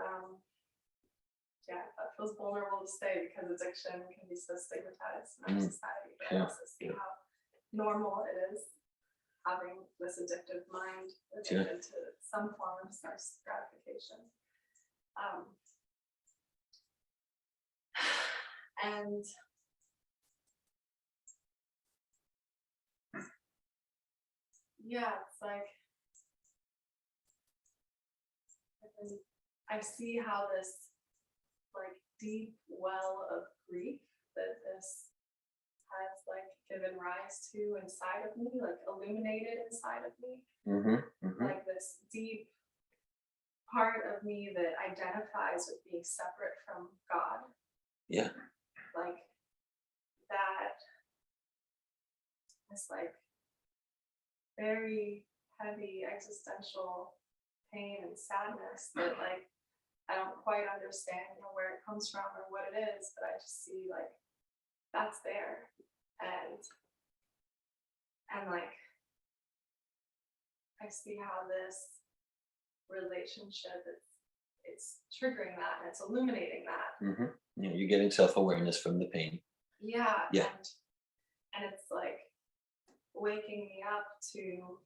yeah, that feels vulnerable to say, because addiction can be so stigmatized in our society. But I also see how normal it is having this addictive mind addicted to some form of sense gratification. And yeah, it's like I see how this like deep well of grief that this has like given rise to inside of me, like illuminated inside of me, like this deep part of me that identifies with being separate from God. Yeah. Like that, this like very heavy existential pain and sadness that like I don't quite understand, where it comes from or what it is, but I just see like that's there, and like I see how this relationship it's triggering that, and it's illuminating that. Yeah, you're getting self-awareness from the pain. Yeah. Yeah. And it's like waking me up to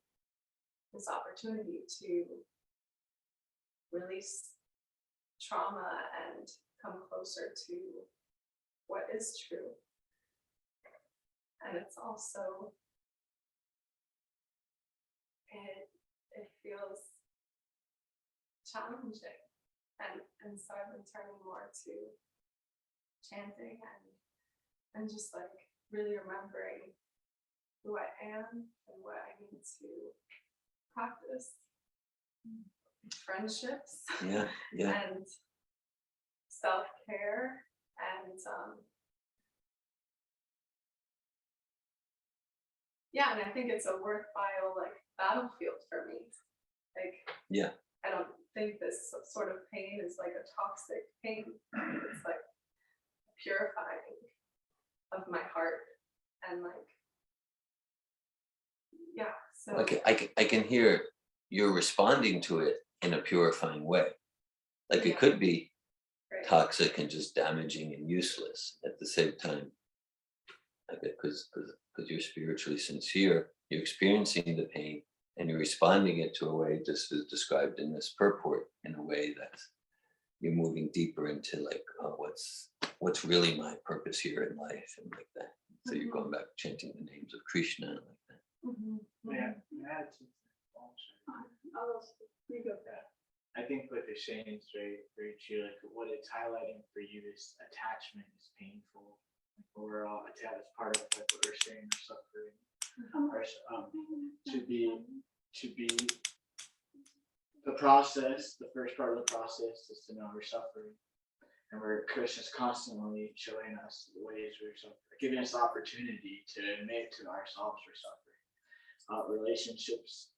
this opportunity to release trauma and come closer to what is true. And it's also, it feels challenging. And so I've been turning more to chanting and just like really remembering who I am and what I need to practice. Friendships. Yeah. And self-care, and yeah, and I think it's a worthwhile like battlefield for me. Like, Yeah. I don't think this sort of pain is like a toxic pain. It's like purifying of my heart and like, yeah. So I can hear you're responding to it in a purifying way. Like it Yeah. could be right. toxic and just damaging and useless at the same time. Like because you're spiritually sincere, you're experiencing the pain and you're responding it to a way just as described in this purport, in a way that you're moving deeper into like what's really my purpose here in life and like that. So you're going back chanting the names of Krishna and like that. Yeah, I think what they're saying is very, very true. Like what it's highlighting for you is attachment is painful. Like we're all attached. It's part of like what we're saying, our suffering. To be the process. The first part of the process is to know we're suffering, and we're Krishna's constantly showing us the ways we're suffering, giving us the opportunity to admit to ourselves we're suffering. Relationships,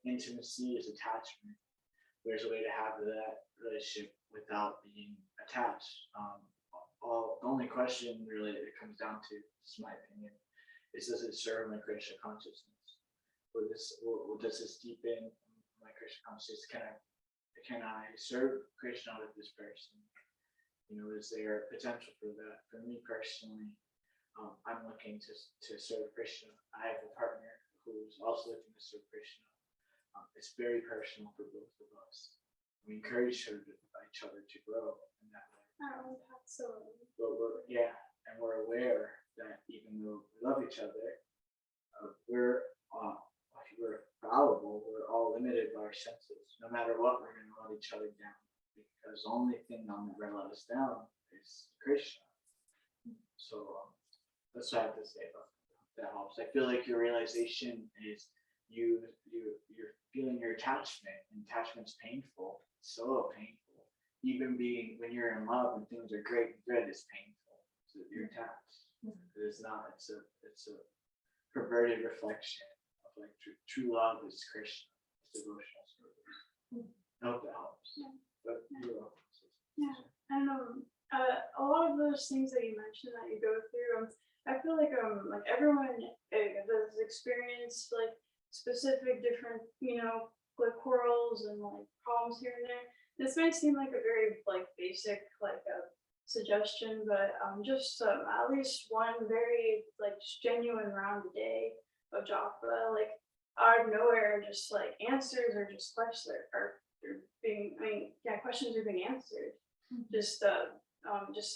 intimacy is attachment. There's a way to have that relationship without being attached. The only question really that it comes down to, this is my opinion, is does it serve my Krishna consciousness? Does this deepen my Krishna consciousness? Can I serve Krishna with this person? You know, is there potential for that? For me personally, I'm looking to serve Krishna. I have a partner who's also looking to serve Krishna. It's very personal for both of us. We encourage each other to grow in that way. But we're aware that even though we love each other, we're fallible. We're all limited by our senses. No matter what, we're going to let each other down, because the only thing that'll never let us down is Krishna. So that's what I have to say about that. Helps. I feel like your realization is you're feeling your attachment, and attachment's painful. It's so painful. Even when you're in love and things are great and good, it's painful. So you're attached. It's not. It's a perverted reflection of like true love is Krishna. It's devotional service. I hope that helps. But you're welcome. And a lot of those things that you mentioned that you go through, I feel like everyone does experience like specific different, like quarrels and like problems here and there. This might seem like a very like basic like a suggestion, but just at least one very like just genuine round a day of japa, like out of nowhere, just like answers or just questions are being, questions are being answered. Just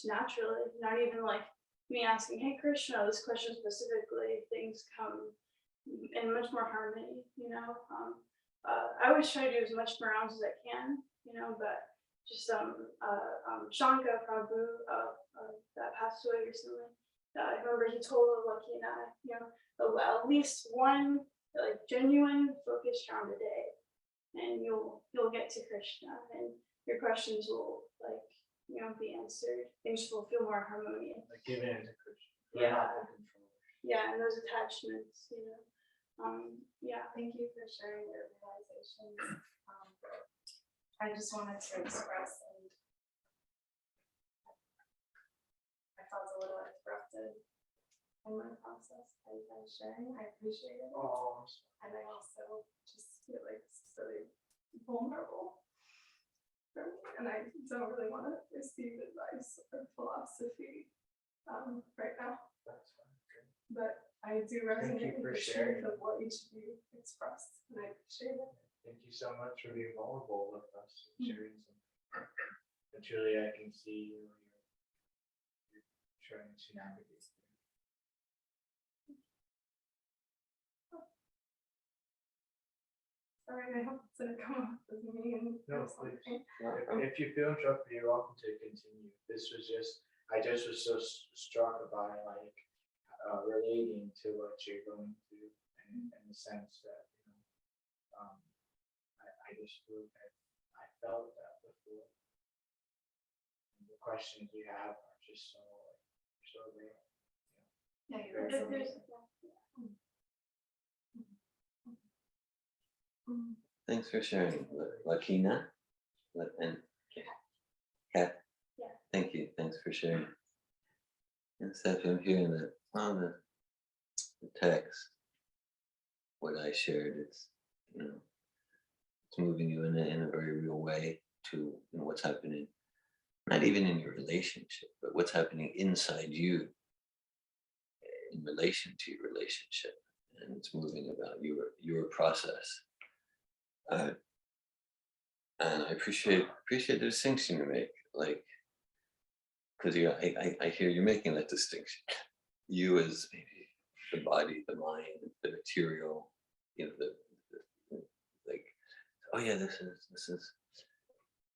naturally, not even like me asking, hey Krishna, this question specifically, things come in much more harmony, I always try to do as much more rounds as I can, but just Shanka Prabhu that passed away recently, I remember he told Lucky and I, at least one like genuine focused round a day, and you'll get to Krishna, and your questions will be answered. Things will feel more harmonious. Like giving it to Krishna. Yeah, and those attachments, Thank you for sharing your realizations. I just wanted to express, and I felt a little interrupted in my process by sharing. I appreciate it. And I also just feel like it's really vulnerable for me, and I don't really want to receive advice or philosophy right now. That's fine. But I do resonate you with for the sharing. truth of what each of you expressed, and I appreciate it. Thank you so much for being vulnerable with us and sharing something. And truly, I can see you're trying to navigate. Sorry, I hope it didn't come off as mean. No, or something. please. If you feel interrupted, you're welcome to continue. This was just, I just was so struck by like relating to what you're going through, and in the sense that I just feel that I felt that before. And the questions you have are just so real. Yeah, you're Very right. There's Thanks for sharing, Lakina. And Kat. Yeah. Thank you. Thanks for sharing. And Steph, I'm hearing that on the text, what I shared, it's it's moving you in a very real way to what's happening, not even in your relationship, but what's happening inside you in relation to your relationship, and it's moving about your process. And I appreciate the distinction you make, like, because I hear you making that distinction. You as maybe the body, the mind, the material, the like, oh yeah,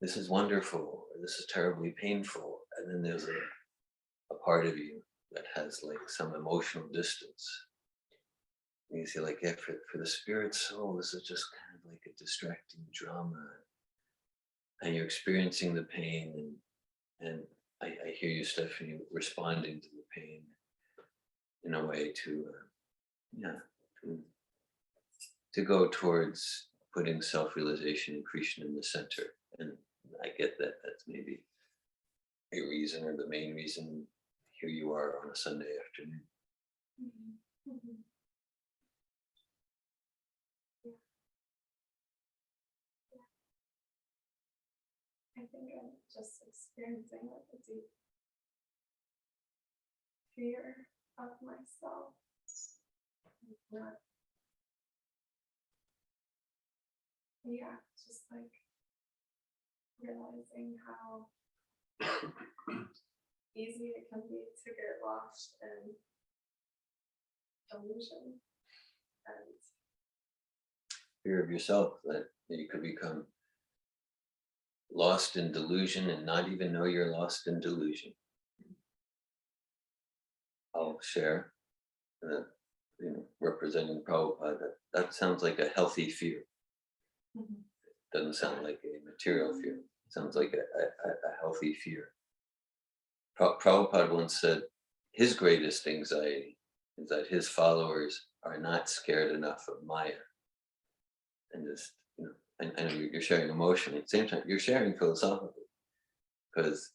this is wonderful, or this is terribly painful, and then there's a part of you that has like some emotional distance. And you see, like, yeah, for the spirit soul, this is just kind of like a distracting drama, and you're experiencing the pain, and I hear you, Stephanie, responding to the pain in a way to go towards putting self-realization and Krishna in the center. And I get that that's maybe a reason, or the main reason here you are on a Sunday afternoon. I think I'm just experiencing like a deep fear of myself. Not, just like realizing how easy it can be to get lost in delusion and Fear of yourself, that you could become lost in delusion and not even know you're lost in delusion. I'll share, representing Prabhupada, that sounds like a healthy fear. Doesn't sound like a material fear. It sounds like a healthy fear. Prabhupada once said his greatest anxiety is that his followers are not scared enough of Maya. And just, I know you're sharing emotionally, at the same time, you're sharing philosophically, because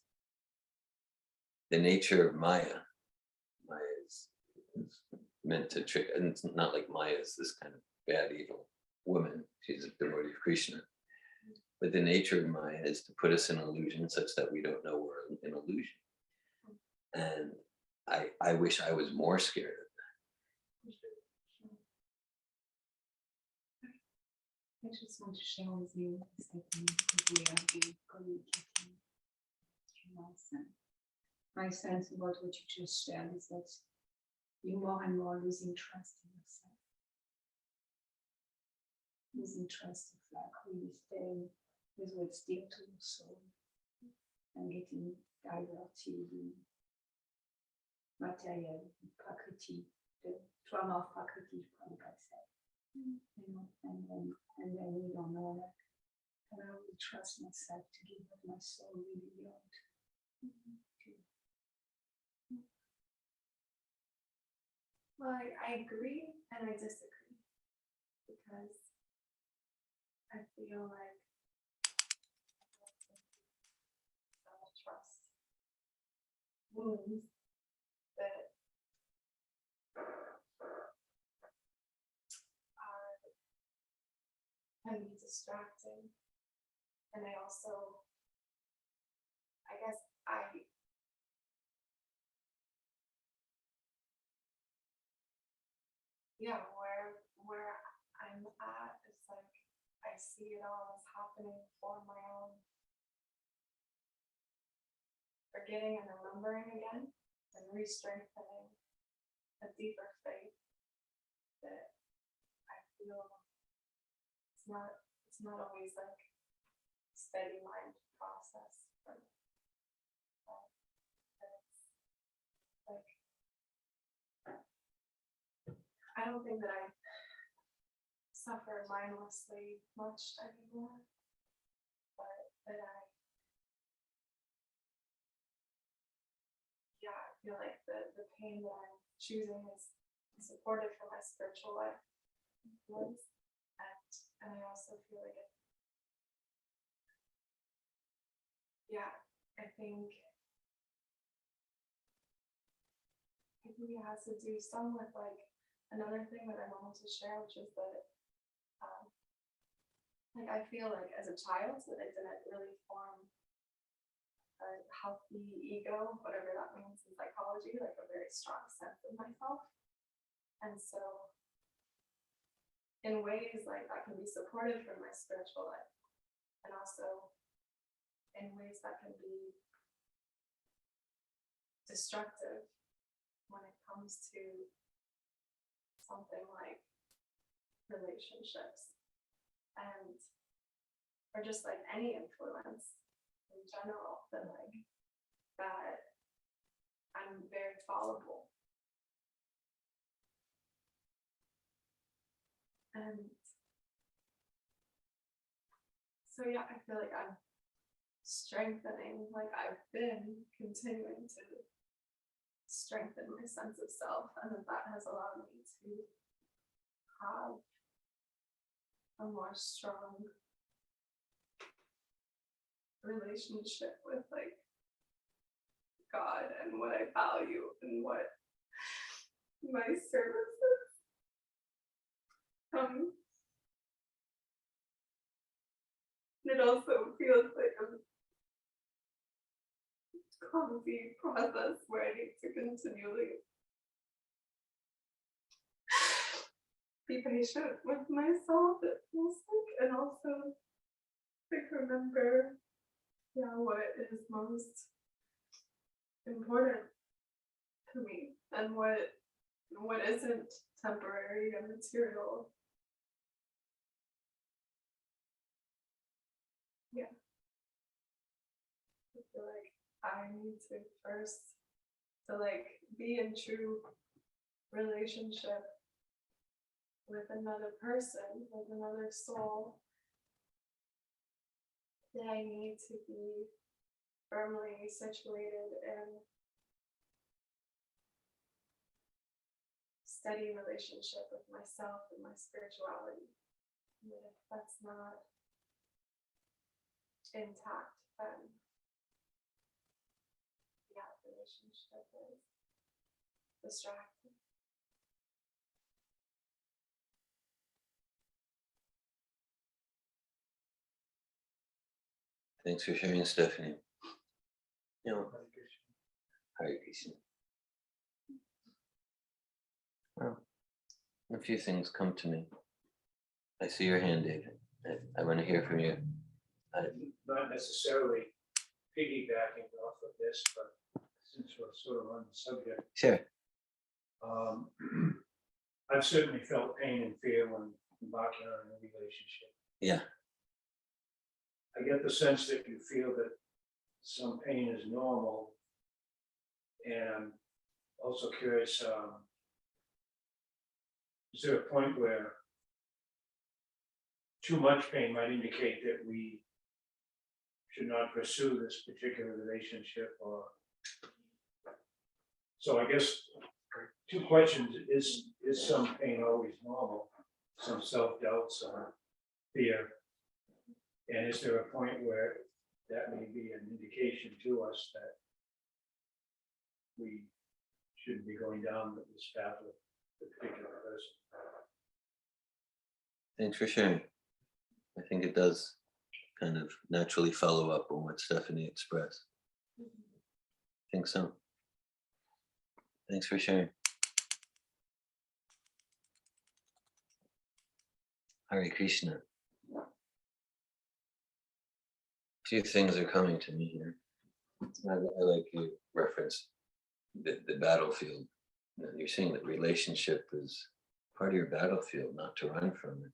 the nature of Maya is meant to trick, and it's not like Maya is this kind of bad, evil woman. She's a devotee of Krishna. But the nature of Maya is to put us in illusion such that we don't know we're in illusion. And I wish I was more scared of I just want to share with you, Stephanie, because we have been communicating and my sense about what you just shared is that you're more and more losing trust in yourself. Losing trust is like really staying with what's dear to your soul and getting diverted in material, prakriti, the trauma of prakriti, Prabhupada said. And then we don't know that. And I will trust myself to give what my soul really wants. well, I agree and I disagree because I feel like self-trust wounds that can be distracting. And I also, I guess where I'm at is like I see it all as happening for my own forgetting and remembering again and re-strengthening a deeper faith that I feel it's not always like steady mind process for me. It's like I don't think that I suffer mindlessly much anymore, but that I feel like the pain that I'm choosing is supportive for my spiritual life. And And I also feel like I think it has to do some with like another thing that I wanted to share, which is that like I feel like as a child that I didn't really form a healthy ego, whatever that means in psychology, like a very strong sense of myself. And so in ways like that can be supportive for my spiritual life, and also in ways that can be destructive when it comes to something like relationships and or just like any influence in general that I'm very fallible. And so I feel like I'm strengthening, like I've been continuing to strengthen my sense of self, and that has allowed me to have a more strong relationship with like God and what I value and what my service is. It also feels like a clumsy process where I need to continually be patient with myself, it feels like, and also like remember what is most important to me and what isn't temporary and material. I feel like I need to first to like be in true relationship with another person, with another soul, that I need to be firmly situated in steady relationship with myself and my spirituality. And if that's not intact, then relationship is distracting. Thanks for sharing, Stephanie. Hare Krishna. Well, a few things come to me. I see your hand, David. I want to hear from you. Not necessarily piggybacking off of this, but since we're sort of on the subject, Sure. I've certainly felt pain and fear when embarking on a relationship. Yeah. I get the sense that you feel that some pain is normal, and I'm also curious, is there a point where too much pain might indicate that we should not pursue this particular relationship? Or so I guess two questions: is some pain always normal? Some self-doubt, some fear, and is there a point where that may be an indication to us that we shouldn't be going down this path with the particular person? Thanks for sharing. I think it does kind of naturally follow up on what Stephanie expressed. I think so. Thanks for sharing. Hare Krishna. A few things are coming to me here. I like you reference the battlefield. You're saying that relationship is part of your battlefield, not to run from it.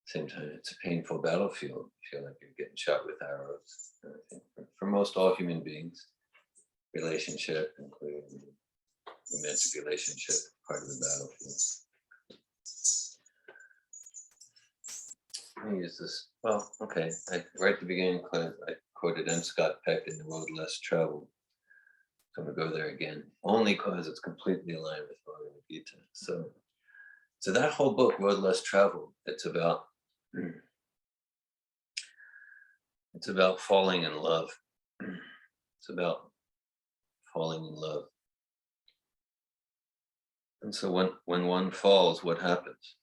Same time, it's a painful battlefield. You feel like you're getting shot with arrows. I think for most all human beings, relationship, including romantic relationship, part of the battlefield. Let me use this. Well, okay. Right at the beginning, I quoted M. Scott Peck in The Road Less Traveled. So I'm going to go there again, only because it's completely aligned with Bhagavad Gita. So So that whole book, Road Less Traveled, it's about falling in love. It's about falling in love. And so when one falls, what happens?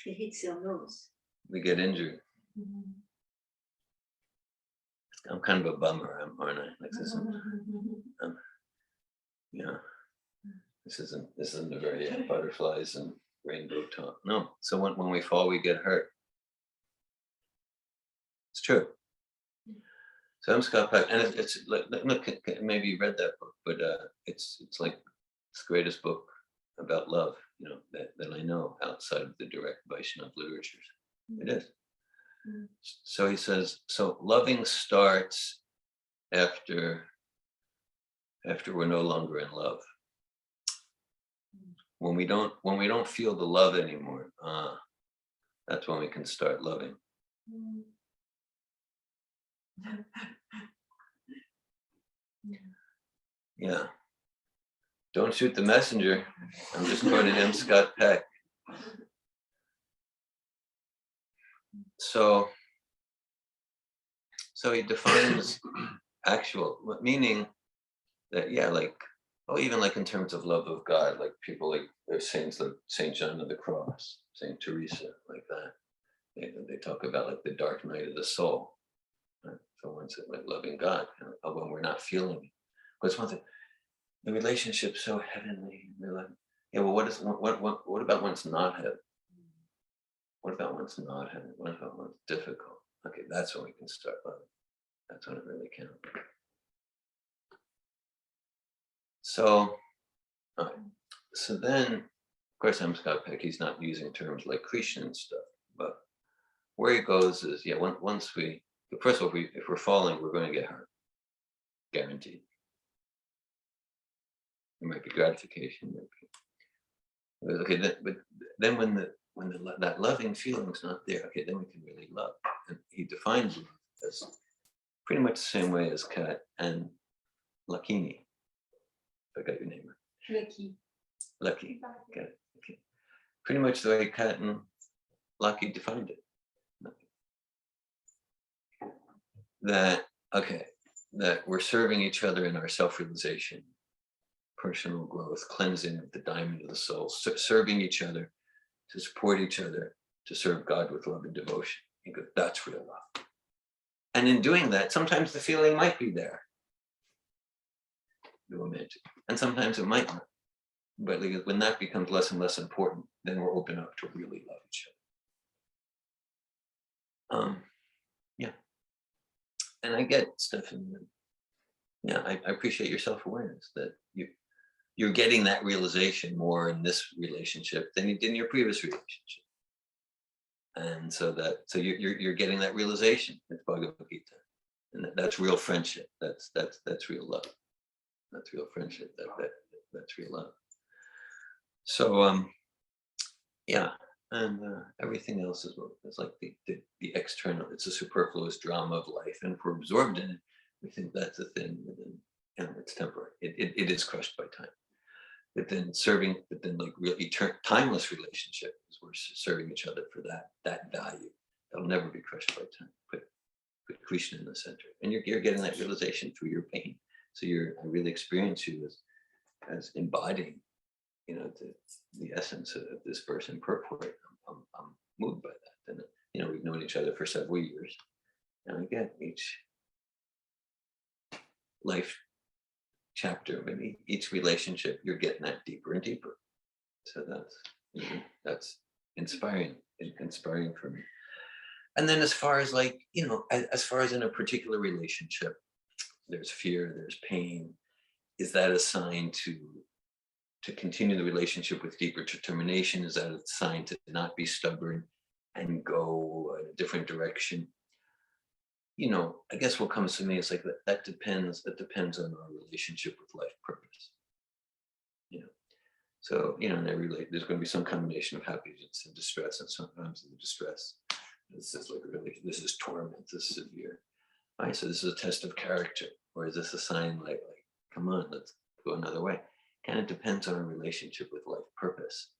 It hits your nose. We get injured. I'm kind of a bummer, aren't I? Like this isn't, this isn't a very butterflies and rainbow talk. No. So when we fall, we get hurt. It's true. So I'm Scott Peck, and it's like, look, maybe you read that book, but it's like it's the greatest book about love, that I know outside of the direct Vaishnava literatures. It is. So he says, so loving starts after we're no longer in love. When we don't feel the love anymore, that's when we can start loving. Yeah. Don't shoot the messenger. I'm just quoting M. Scott Peck. So he defines actual, meaning that, even like in terms of love of God, like people like saints like Saint John of the Cross, Saint Teresa, like that. They talk about like the dark night of the soul. Right? So once it's like loving God, when we're not feeling it. Because one thing, the relationship's so heavenly. They're like, yeah, well, what about when it's not heaven? What about when it's not heaven? What about when it's difficult? Okay, that's when we can start loving. That's when it really counts. So, all right. So then, of course, I'm Scott Peck. He's not using terms like Krishna and stuff, but where he goes is, once we, first of all, if we're falling, we're going to get hurt, guaranteed. There might be gratification. Okay, but then when that loving feeling's not there, okay, then we can really love. And he defines love as pretty much the same way as Kat and Lakini. I got your name right. Lucky. Got it. Okay. Pretty much the way Kat and Lucky defined it. That we're serving each other in our self-realization, personal growth, cleansing of the diamond of the soul, serving each other, to support each other, to serve God with love and devotion. You go, that's real love. And in doing that, sometimes the feeling might be there, the romantic, and sometimes it might not. But when that becomes less and less important, then we're open up to really love each other. And I get stuff in I appreciate your self-awareness that you're getting that realization more in this relationship than you did in your previous relationship. And so you're getting that realization. It's Bhagavad Gita. And that's real friendship. That's real love. That's real friendship. That's real love. So and everything else is like the external. It's a superfluous drama of life, and if we're absorbed in it, we think that's a thing. And it's temporary. It is crushed by time. But then like real timeless relationship is we're serving each other for that value. That'll never be crushed by time. Put Krishna in the center, and you're getting that realization through your pain. So I really experience you as embodying, the essence of this person purport. I'm moved by that. And we've known each other for several years, and again, each life chapter, maybe each relationship, you're getting that deeper and deeper. So that's inspiring for me. And then as far as as far as in a particular relationship, there's fear, there's pain. Is that a sign to continue the relationship with deeper determination? Is that a sign to not be stubborn and go in a different direction? I guess what comes to me is like that depends on our relationship with life purpose. So, and there's going to be some combination of happiness and distress, and sometimes the distress, this is torment, this is severe. All right, so this is a test of character, or is this a sign like come on, let's go another way? Kind of depends on our relationship with life purpose.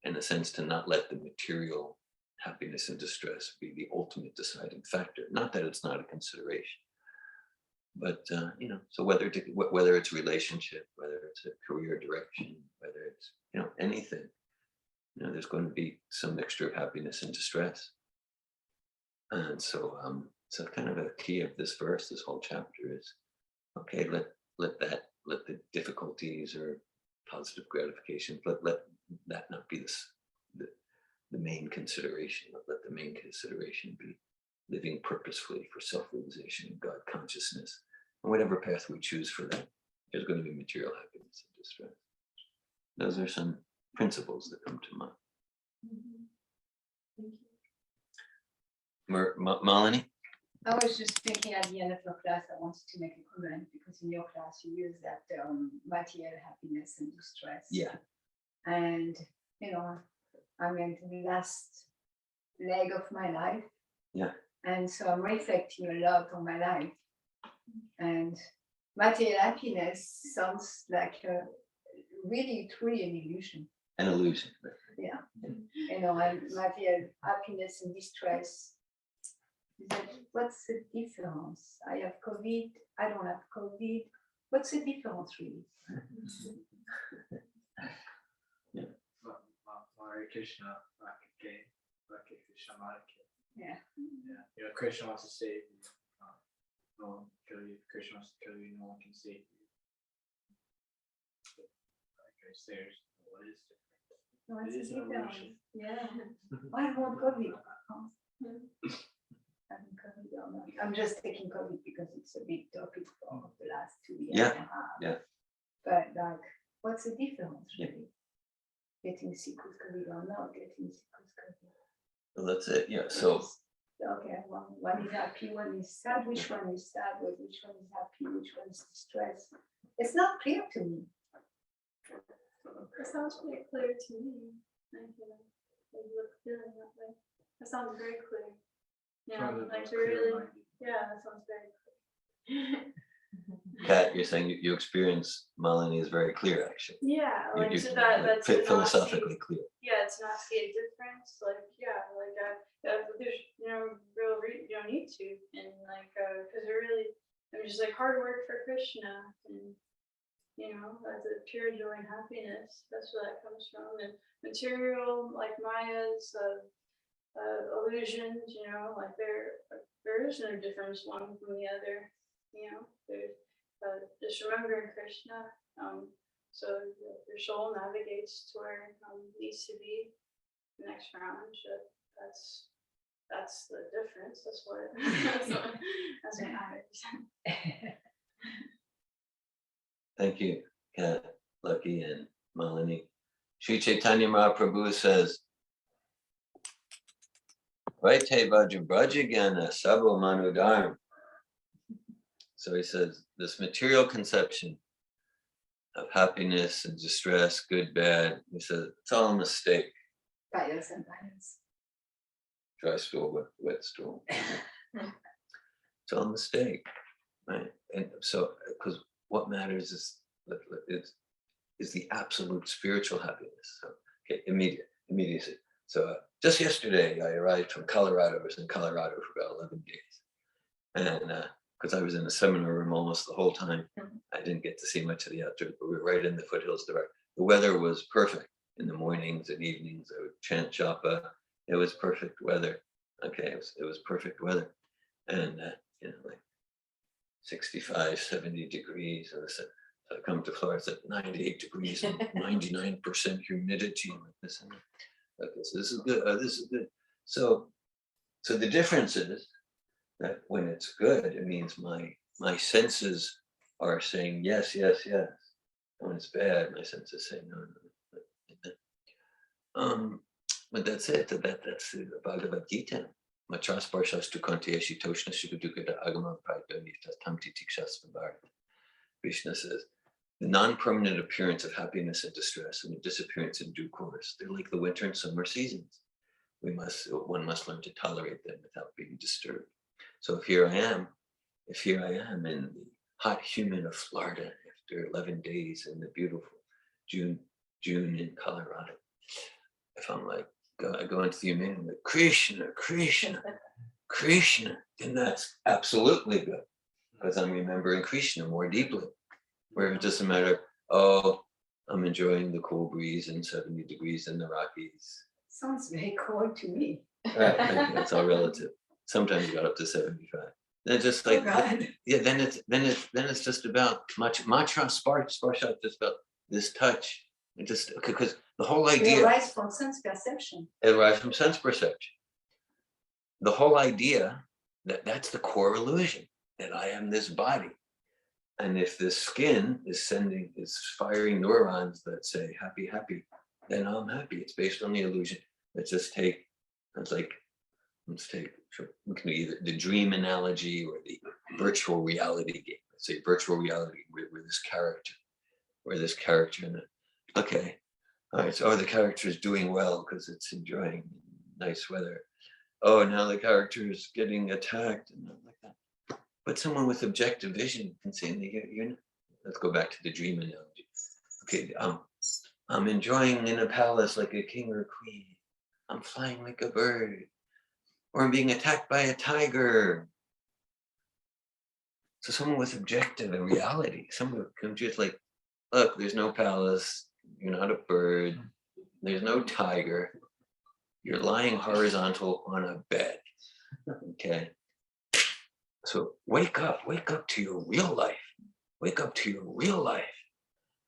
in a sense, to not let the material happiness and distress be the ultimate deciding factor. Not that it's not a consideration, but so whether it's relationship, whether it's a career direction, whether it's anything, there's going to be some mixture of happiness and distress. And so kind of a key of this verse, this whole chapter is, okay, let the difficulties or positive gratification, let that not be the main consideration. Let the main consideration be living purposefully for self-realization and God consciousness. And whatever path we choose for that, there's going to be material happiness and distress. Those are some principles that come to mind. Thank you. Malini? I was just thinking at the end of your class, I wanted to make a comment because in your class you use that material happiness and distress. Yeah. And, I'm in the last leg of my life. Yeah. And so I'm reflecting a lot on my life. And material happiness sounds like really, truly an illusion. An illusion. Yeah. And material happiness and distress. What's the difference? I have COVID, I don't have COVID. What's the difference really? Hare Krishna, Hare Krishna, Yeah. Yeah. Krishna wants to save you. No one can kill you. Krishna wants to kill you. No one can save you. What is different? No, It it's is a an difference. illusion. Yeah. I don't want COVID. Having COVID or not. I'm just taking COVID because it's a big topic for the last 2 years. Yeah, and a half. yeah. But what's the difference really? Getting sick with COVID or not getting sick with COVID? Well, that's it. Yeah. So Okay, one is happy, one is sad. Which one is sad? Which one is happy? Which one is distressed? It's not clear to me. It sounds pretty clear to me. Like, you look feeling that way. That sounds very clear. Like to really, that sounds very clear. Kat, you're saying you experience Malini is very clear, actually. Yeah, like You're to that, like, that's to not philosophically see, clear. to not see a difference. Like, there's real need to, and because it really, I'm just like hard work for Krishna, and the pure joy and happiness. That's where that comes from. And material, like Maya's illusions, like there is no difference one from the other. Just remembering Krishna. So your soul navigates to where it needs to be next round. That's the difference. That's what matters. Thank you, Kat, Lucky, and Malini. Sri Chaitanya Mahaprabhu says, Vaite Vajrabhajagana Sabo Manudharm. So he says, this material conception of happiness and distress, good, bad, he says, it's all a mistake. Bias and bias. Dry stool, wet stool. It's all a mistake, right? And so, because what matters is the absolute spiritual happiness. So, okay, immediacy. So just yesterday, I arrived from Colorado. I was in Colorado for about 11 days. And because I was in the seminar room almost the whole time, I didn't get to see much of the outdoors, but we were right in the foothills there. The weather was perfect in the mornings and evenings. I would chant japa. It was perfect weather. Okay, it was perfect weather. And, like 65, 70 degrees. And so I come to Florida, it's at 98 degrees and 99% humidity. Like this and that. Okay, so this is good. This is good. So the difference is that when it's good, it means my senses are saying yes, yes, yes. And when it's bad, my senses say no, no. But that's it. That's the Bhagavad Gita. Matras parshas tu kanteshi toshna shukadukada agama praidoniftas tamti tikshasva bharat. Krishna says, the non-permanent appearance of happiness and distress and the disappearance in due course, they're like the winter and summer seasons. One must learn to tolerate them without being disturbed. So if here I am in the hot, humid of Florida after 11 days in the beautiful June in Colorado, if I'm like, I go into the meaning like Krishna, Krishna, Krishna, then that's absolutely good because I'm remembering Krishna more deeply. Where it's just a matter of, oh, I'm enjoying the cool breeze and 70 degrees in the Rockies. Sounds very cold to me. Right, it's all relative. Sometimes you got up to 75. Then just like, yeah, then it's just about matra sparsha, just about this touch. And just because the whole It idea. arises from sense perception. It arises from sense perception. The whole idea that's the core illusion, that I am this body. And if this skin is firing neurons that say happy, happy, then I'm happy. It's based on the illusion. Let's take we can do either the dream analogy or the virtual reality game. Let's say virtual reality where this character in it. Okay. All right. So the character is doing well because it's enjoying nice weather. Oh, now the character is getting attacked and like that. But someone with objective vision can say, let's go back to the dream analogy. Okay, I'm enjoying in a palace like a king or queen. I'm flying like a bird. Or I'm being attacked by a tiger. So someone with objective and reality, someone who just like, look, there's no palace. You're not a bird. There's no tiger. You're lying horizontal on a bed. Okay. So wake up to your real life. Wake up to your real life.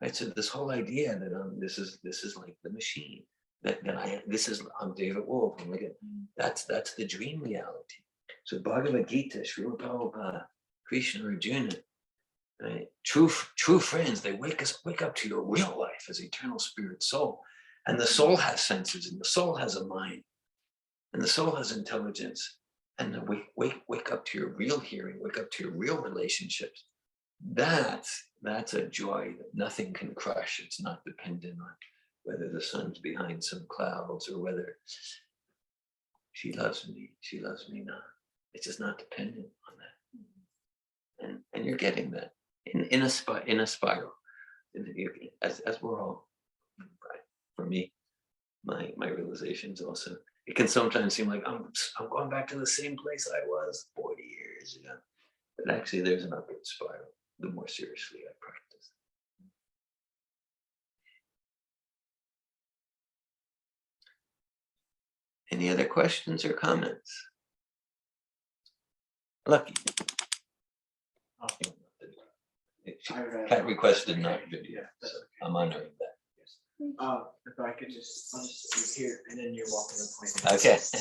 Right. So this whole idea that this is like the machine. I'm David Wolf. And look at that's the dream reality. So Bhagavad Gita, Srila Prabhupada, Krishna, Arjuna, right? True friends, they wake up to your real life as eternal spirit soul. And the soul has senses, and the soul has a mind, and the soul has intelligence. And then wake up to your real hearing, wake up to your real relationships. That's a joy that nothing can crush. It's not dependent on whether the sun's behind some clouds or whether she loves me not. It's just not dependent on that. And you're getting that in a spiral. As we're all, right? For me, my realizations also. It can sometimes seem like I'm going back to the same place I was 40 years ago. But actually there's an upward spiral the more seriously I practice. Any other questions or comments? Lucky. Cat requested not video, so I'm honoring that. If I could I'll just sit here and then you're walking the point. Okay. If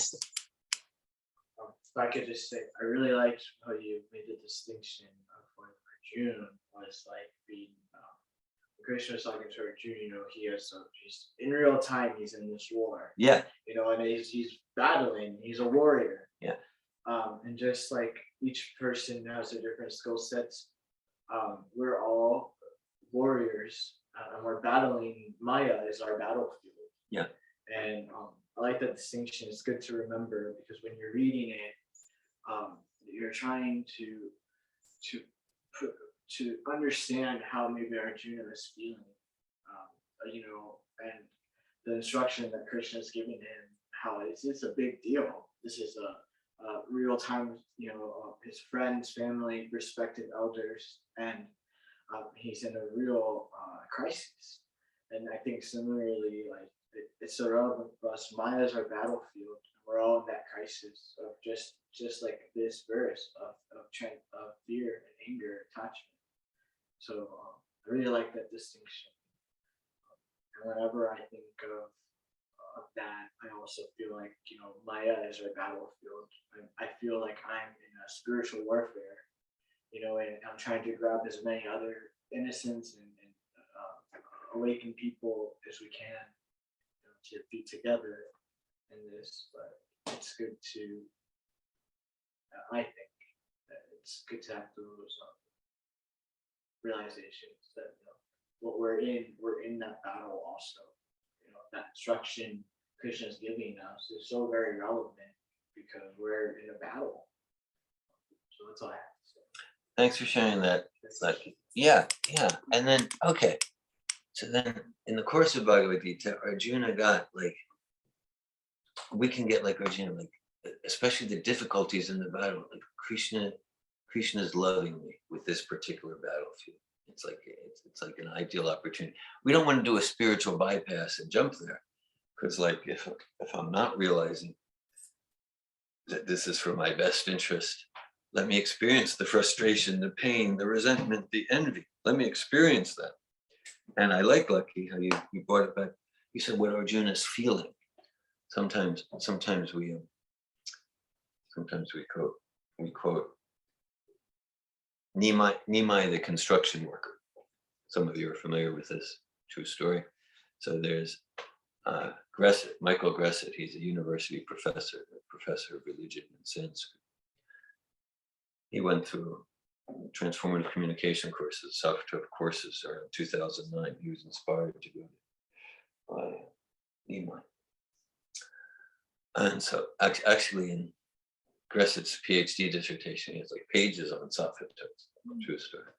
I could just say, I really liked how you made the distinction of what Arjuna was like being, Krishna was talking to Arjuna, he's in real time, he's in this war. Yeah. And he's battling, he's a warrior. Yeah. And just like each person has their different skill sets, we're all warriors. And we're battling. Maya is our battlefield. Yeah. And I like that distinction. It's good to remember because when you're reading it, you're trying to understand how maybe Arjuna is feeling, and the instruction that Krishna is giving him, how it's a big deal. This is a real time, his friends, family, respected elders, and he's in a real crisis. And I think similarly, like it's so relevant for us. Maya is our battlefield. We're all in that crisis of just like this verse of fear and anger, attachment. So I really like that distinction. And whenever I think of that, I also feel like Maya is our battlefield. I feel like I'm in a spiritual warfare. And I'm trying to grab as many other innocents and awaken people as we can to be together in this. But it's good to, I think that it's good to have those realizations that what we're in that battle also. That instruction Krishna is giving us is so very relevant because we're in a battle. So that's all I have to say. Thanks for sharing that, Lucky. Yeah. And then, okay. So then in the course of Bhagavad Gita, Arjuna got like we can get like Arjuna, like especially the difficulties in the battle, like Krishna is loving me with this particular battlefield. It's like an ideal opportunity. We don't want to do a spiritual bypass and jump there, because like if I'm not realizing that this is for my best interest, let me experience the frustration, the pain, the resentment, the envy. Let me experience that. And I like Lucky how you brought it back. You said what Arjuna is feeling. Sometimes we quote Nimai the construction worker. Some of you are familiar with this true story. So there's Michael Gresset. He's a university professor of religion and Sanskrit. He went through transformative communication courses, self-taught courses around 2009. He was inspired to go by Nimai. And so actually in Gresset's PhD dissertation, he has like pages on self-hypnosis. True story.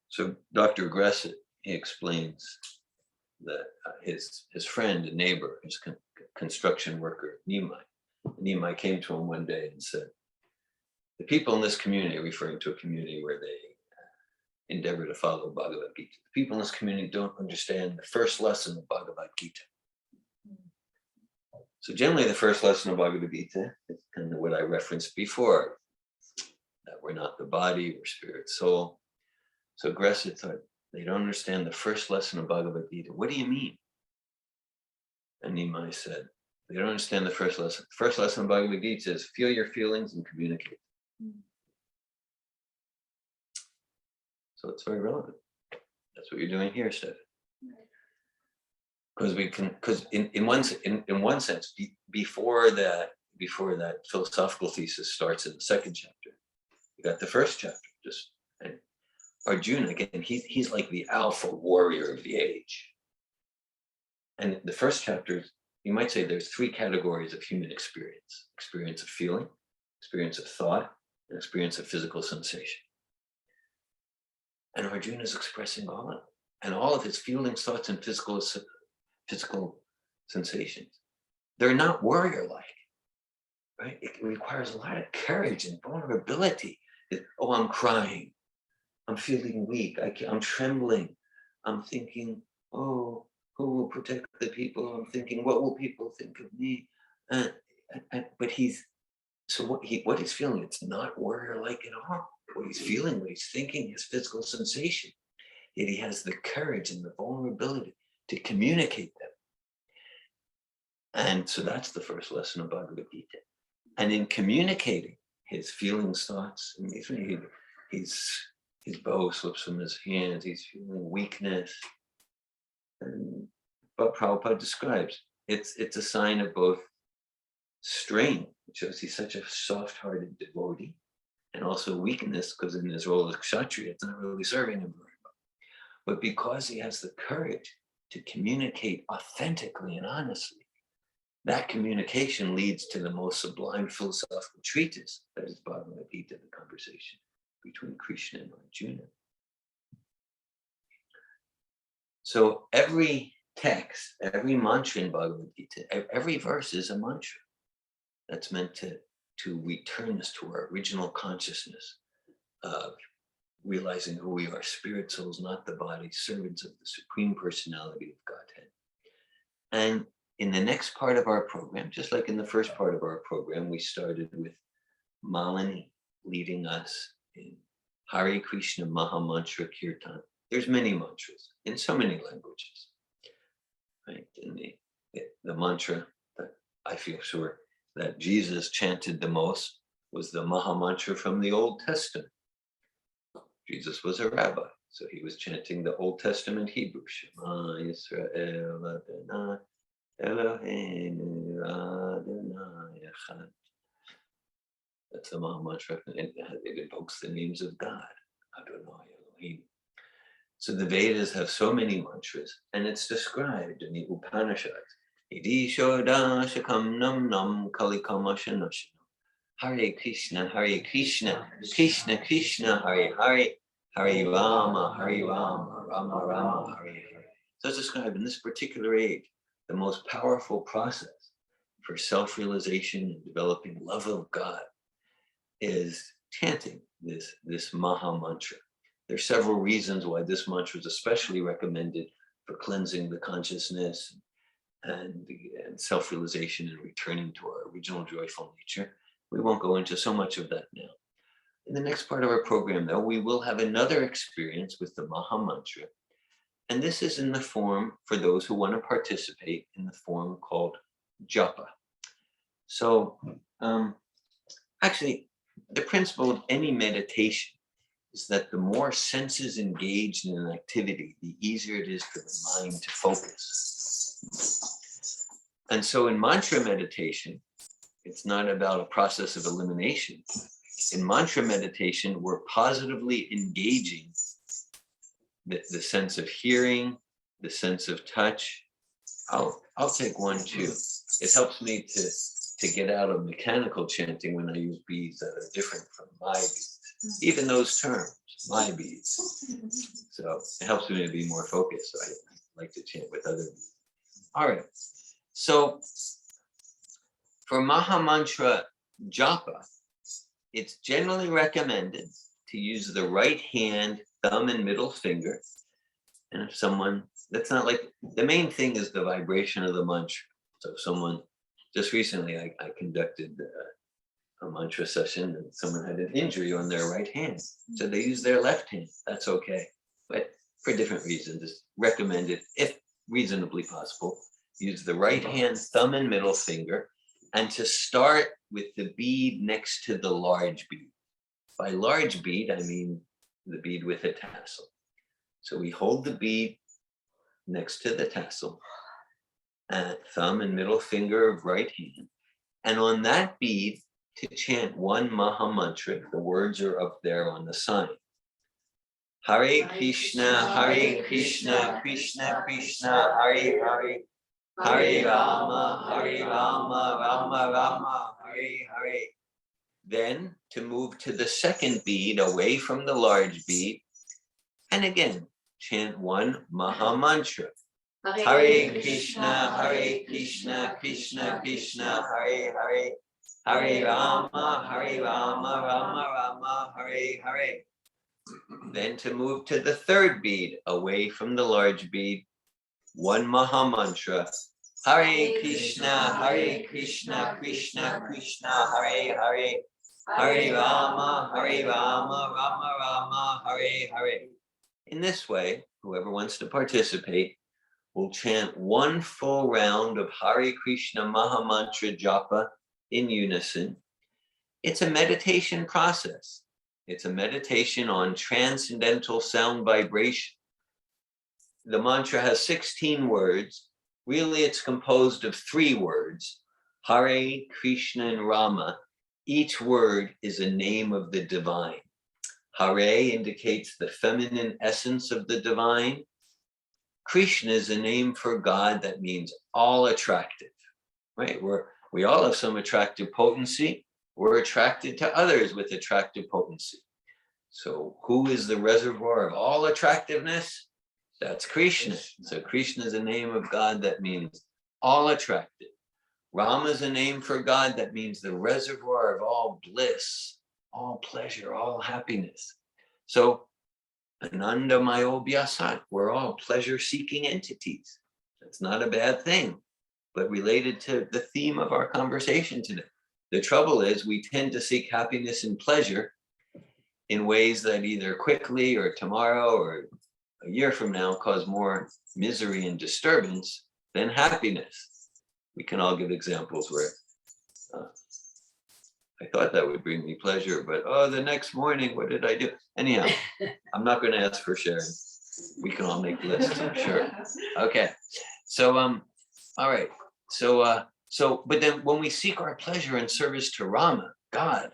So Dr. Gresset, he explains that his friend and neighbor, his construction worker, Nimai came to him one day and said, the people in this community, referring to a community where they endeavor to follow Bhagavad Gita, the people in this community don't understand the first lesson of Bhagavad Gita. So generally the first lesson of Bhagavad Gita is kind of what I referenced before, that we're not the body, we're spirit, soul. So Gresset thought, they don't understand the first lesson of Bhagavad Gita. What do you mean? And Nimai said, they don't understand the first lesson. The first lesson of Bhagavad Gita is feel your feelings and communicate. So it's very relevant. That's what you're doing here, Steph. Because in one sense, before that philosophical thesis starts in the second chapter, you got the first chapter. And Arjuna, again, he's like the alpha warrior of the age. And the first chapter, you might say there's three categories of human experience: experience of feeling, experience of thought, and experience of physical sensation. And Arjuna is expressing all of it, and all of his feelings, thoughts, and physical sensations. They're not warrior-like, right? It requires a lot of courage and vulnerability. Oh, I'm crying. I'm feeling weak. I'm trembling. I'm thinking, oh, who will protect the people? I'm thinking, what will people think of me? But what he's feeling, it's not warrior-like at all. What he's feeling, what he's thinking, his physical sensation. Yet he has the courage and the vulnerability to communicate them. And so that's the first lesson of Bhagavad Gita. And in communicating his feelings, thoughts, and his bow slips from his hands, he's feeling weakness. And what Prabhupada describes, it's a sign of both strength, which shows he's such a soft-hearted devotee, and also weakness, because in his role as Kshatriya, it's not really serving him very well. But because he has the courage to communicate authentically and honestly, that communication leads to the most sublime philosophical treatise, that is Bhagavad Gita, the conversation between Krishna and Arjuna. So every text, every mantra in Bhagavad Gita, every verse is a mantra that's meant to return us to our original consciousness of realizing who we are, spirit souls, not the body, servants of the Supreme Personality of Godhead. And in the next part of our program, just like in the first part of our program, we started with Malini leading us in Hare Krishna Maha Mantra Kirtan. There's many mantras in so many languages, right? And the mantra that I feel sure that Jesus chanted the most was the Maha Mantra from the Old Testament. Jesus was a rabbi, so he was chanting the Old Testament Hebrew. Shema Yisrael Adonai Eloheinu Adonai Echad. That's the Maha Mantra. It invokes the names of God, Adonai Elohim. So the Vedas have so many mantras, and it's described in the Upanishads. Idi Shoda Shakam Nam Nam Kalikama Shanashana. Hare Krishna, Krishna Krishna, Hare Hare, Hare Rama, Rama Rama, Hare Hare. So it's described in this particular age, the most powerful process for self-realization and developing love of God is chanting this Maha mantra. There are several reasons why this mantra is especially recommended for cleansing the consciousness and self-realization and returning to our original joyful nature. We won't go into so much of that now. In the next part of our program, though, we will have another experience with the Maha mantra. And this is in the form, for those who want to participate, in the form called japa. So actually, the principle of any meditation is that the more senses engaged in an activity, the easier it is for the mind to focus. And so in mantra meditation, it's not about a process of elimination. In mantra meditation, we're positively engaging the sense of hearing, the sense of touch. I'll take one too. It helps me to get out of mechanical chanting when I use beads that are different from my beads. Even those terms, my beads. So it helps me to be more focused. So I like to chant with other beads. All right. So for Maha Mantra Japa, it's generally recommended to use the right hand, thumb, and middle finger. And if someone, that's not like, the main thing is the vibration of the mantra. So if someone, just recently I conducted a mantra session and someone had an injury on their right hand. So they use their left hand. That's okay. But for different reasons, it's recommended, if reasonably possible, use the right hand, thumb, and middle finger, and to start with the bead next to the large bead. By large bead, I mean the bead with a tassel. So we hold the bead next to the tassel, and thumb and middle finger of right hand. And on that bead, to chant one Maha Mantra, the words are up there on the sign. Hare Krishna, Hare Krishna, Krishna Krishna, Hare Hare, Hare Rama, Hare Rama, Rama Rama, Hare Hare. Then to move to the second bead away from the large bead. And again, chant one Maha Mantra. Hare Krishna, Hare Krishna, Krishna Krishna, Hare Hare, Hare Rama, Hare Rama, Rama Rama, Hare Hare. Then to move to the third bead away from the large bead, one Maha Mantra. Hare Krishna, Hare Krishna, Krishna Krishna, Hare Hare, Hare Rama, Hare Rama, Rama Rama, Hare Hare. In this way, whoever wants to participate will chant one full round of Hare Krishna Maha Mantra Japa in unison. It's a meditation process. It's a meditation on transcendental sound vibration. The mantra has 16 words. Really, it's composed of 3 words, Hare, Krishna, and Rama. Each word is a name of the divine. Hare indicates the feminine essence of the divine. Krishna is a name for God that means all attractive, right? We all have some attractive potency. We're attracted to others with attractive potency. So who is the reservoir of all attractiveness? That's Krishna. So Krishna is a name of God that means all attractive. Rama is a name for God that means the reservoir of all bliss, all pleasure, all happiness. So Ananda Mayobhyasat, we're all pleasure-seeking entities. That's not a bad thing, but related to the theme of our conversation today. The trouble is we tend to seek happiness and pleasure in ways that either quickly or tomorrow or a year from now cause more misery and disturbance than happiness. We can all give examples where I thought that would bring me pleasure, but the next morning, what did I do? Anyhow, I'm not going to ask for sharing. We can all make lists, I'm sure. Okay, so all right. So, but then when we seek our pleasure in service to Rama, God,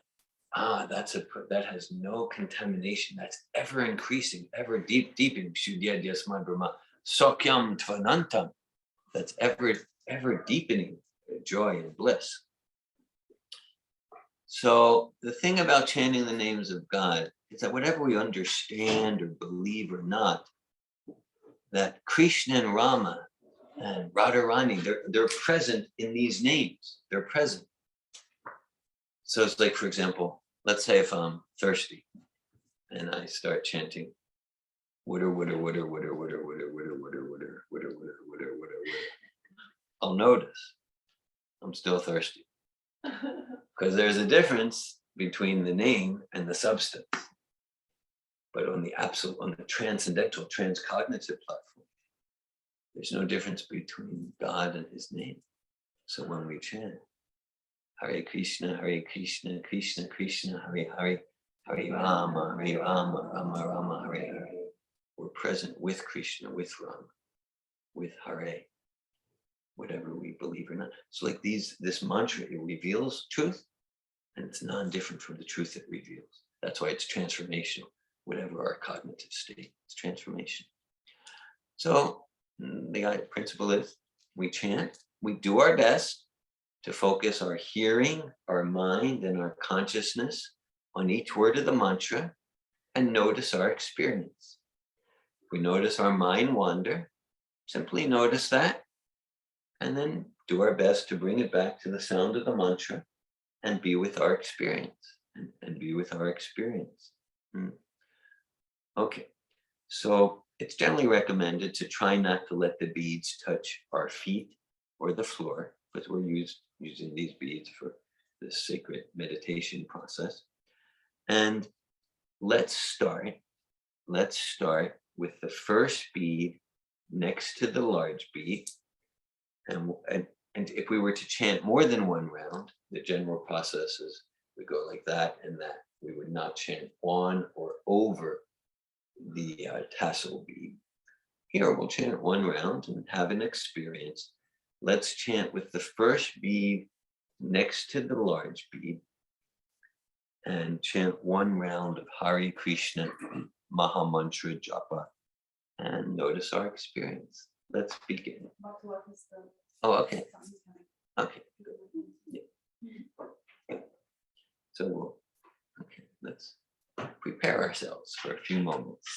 that has no contamination. That's ever increasing, ever deepening. Shuddhyadhyasmad Brahma Sokyam Tvanantam. That's ever deepening joy and bliss. So the thing about chanting the names of God is that whatever we understand or believe or not, that Krishna and Rama and Radharani, they're present in these names. They're present. So it's like, for example, let's say if I'm thirsty and I start chanting, water, water, water, water, water, water, water, water, water, water, water, water, water, water. I'll notice I'm still thirsty. Because there's a difference between the name and the substance. But on the absolute, on the transcendental, transcognitive platform, there's no difference between God and his name. So when we chant, Hare Krishna, Krishna Krishna, Hare Hare, Hare Rama, Rama Rama, Hare Hare. We're present with Krishna, with Rama, with Hare, whatever we believe or not. So like this mantra, it reveals truth, and it's non-different from the truth it reveals. That's why it's transformational. Whatever our cognitive state, it's transformation. So the principle is we chant, we do our best to focus our hearing, our mind, and our consciousness on each word of the mantra and notice our experience. If we notice our mind wander, simply notice that and then do our best to bring it back to the sound of the mantra and be with our experience and be with our experience. Okay, so it's generally recommended to try not to let the beads touch our feet or the floor, because we're using these beads for this sacred meditation process. And let's start with the first bead next to the large bead. And if we were to chant more than one round, the general process is we go like that and that. We would not chant on or over the tassel bead. Here we'll chant one round and have an experience. Let's chant with the first bead next to the large bead and chant one round of Hare Krishna Maha Mantra Japa and notice our experience. Let's begin. What is the Oh, okay. Okay. Yeah. So let's prepare ourselves for a few moments.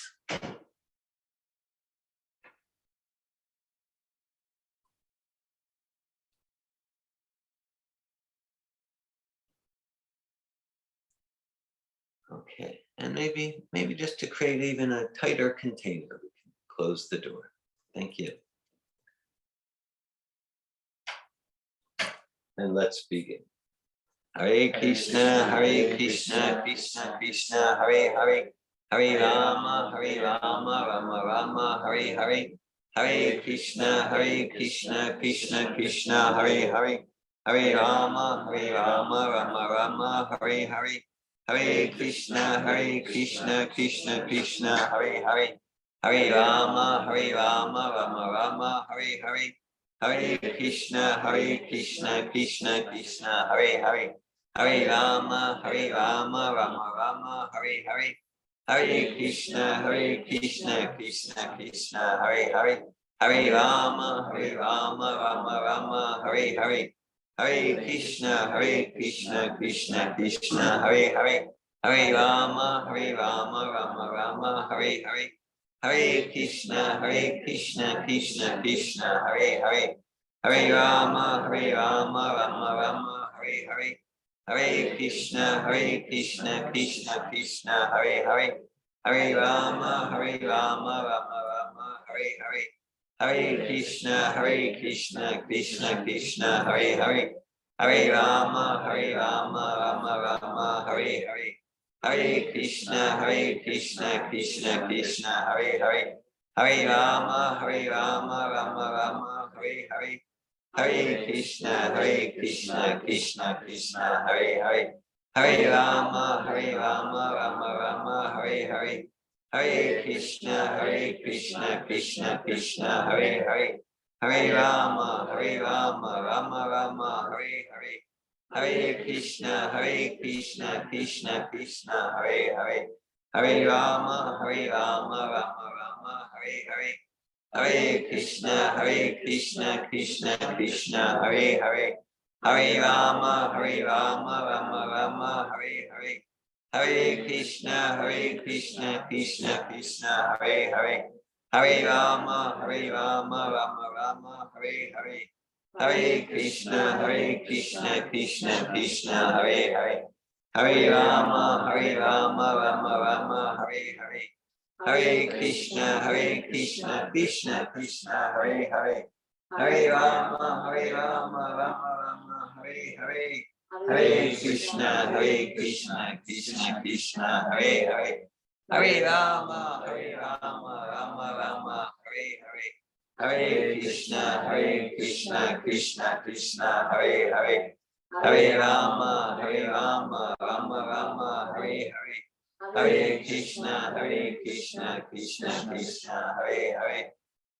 Okay, and maybe just to create even a tighter container, we can close the door. Thank you. And let's begin. Hare Krishna, Krishna Krishna, Hare Hare, Hare Rama, Rama Rama, Hare Hare, Hare Krishna, Krishna Krishna, Hare Hare, Hare Rama, Rama Rama, Hare Hare, Hare Krishna, Krishna Krishna, Hare Hare, Hare Rama, Rama Rama, Hare Hare, Hare Krishna, Krishna Krishna, Hare Hare, Hare Rama, Rama Rama, Hare Hare, Hare Krishna, Krishna Krishna, Hare Hare, Hare Rama, Rama Rama, Hare Hare, Hare Krishna, Krishna Krishna, Hare Hare, Hare Rama, Rama Rama, Hare Hare, Hare Krishna, Krishna Krishna, Hare Hare, Hare Rama, Rama Rama, Hare Hare, Hare Krishna, Krishna Krishna, Hare Hare, Hare Rama, Rama Rama, Hare Hare, Hare Krishna, Krishna, Hare Hare, Hare Rama, Rama Rama, Hare Hare, Hare Krishna, Krishna, Hare Hare, Hare Rama, Rama Rama, Hare Hare, Hare Krishna, Krishna, Hare Hare, Hare Rama, Rama Rama, Hare Hare, Hare Krishna, Krishna, Hare Hare, Hare Rama, Rama Rama, Hare Hare, Hare Krishna, Krishna, Hare Hare, Hare Rama, Rama Rama, Hare Hare, Hare Krishna, Krishna, Hare Hare, Hare Rama, Rama Rama, Hare Hare, Hare Krishna, Krishna, Hare Hare, Hare Rama, Rama Rama, Hare Hare. Hare Krishna, Krishna Krishna, Hare Hare. Hare Rama, Rama Rama, Hare Hare. Hare Krishna, Krishna Krishna, Hare Hare. Hare Rama, Rama Rama, Hare Hare. Hare Krishna, Krishna Krishna, Hare Hare. Hare Rama, Rama Rama, Hare Hare. Hare Krishna, Krishna Krishna, Hare Hare. Hare Rama, Rama Rama, Hare Hare. Hare Krishna, Krishna Krishna, Hare Hare.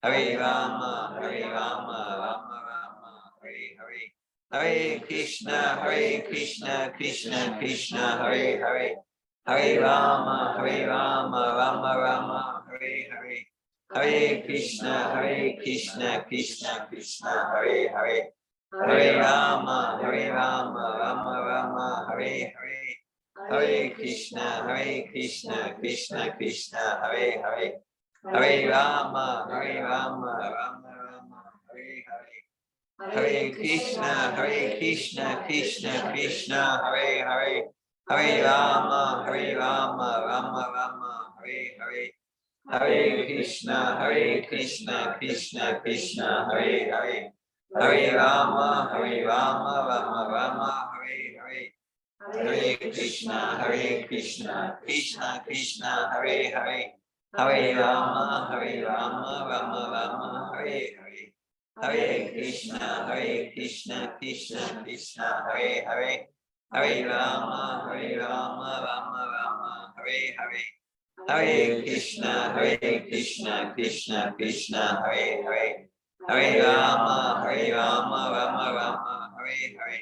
Hare Rama, Rama Rama, Hare Hare. Hare Krishna, Krishna Krishna, Hare Hare. Hare Rama, Rama Rama, Hare Hare. Hare Krishna, Krishna Krishna, Hare Hare. Hare Rama, Rama Rama, Hare Hare. Hare Krishna, Krishna Krishna, Hare Hare. Hare Rama, Rama Rama, Hare Hare. Hare Krishna, Krishna Krishna, Hare Hare. Hare Rama, Rama Rama, Hare Hare. Hare Krishna, Krishna Krishna, Hare Hare. Hare Rama, Rama Rama, Hare Hare. Hare Krishna, Krishna Krishna, Hare Hare. Hare Rama, Rama Rama, Hare Hare. Hare Krishna, Krishna, Hare Hare. Hare Rama, Rama Rama, Hare Hare. Hare Krishna, Krishna, Hare Hare. Hare Rama, Rama Rama, Hare Hare.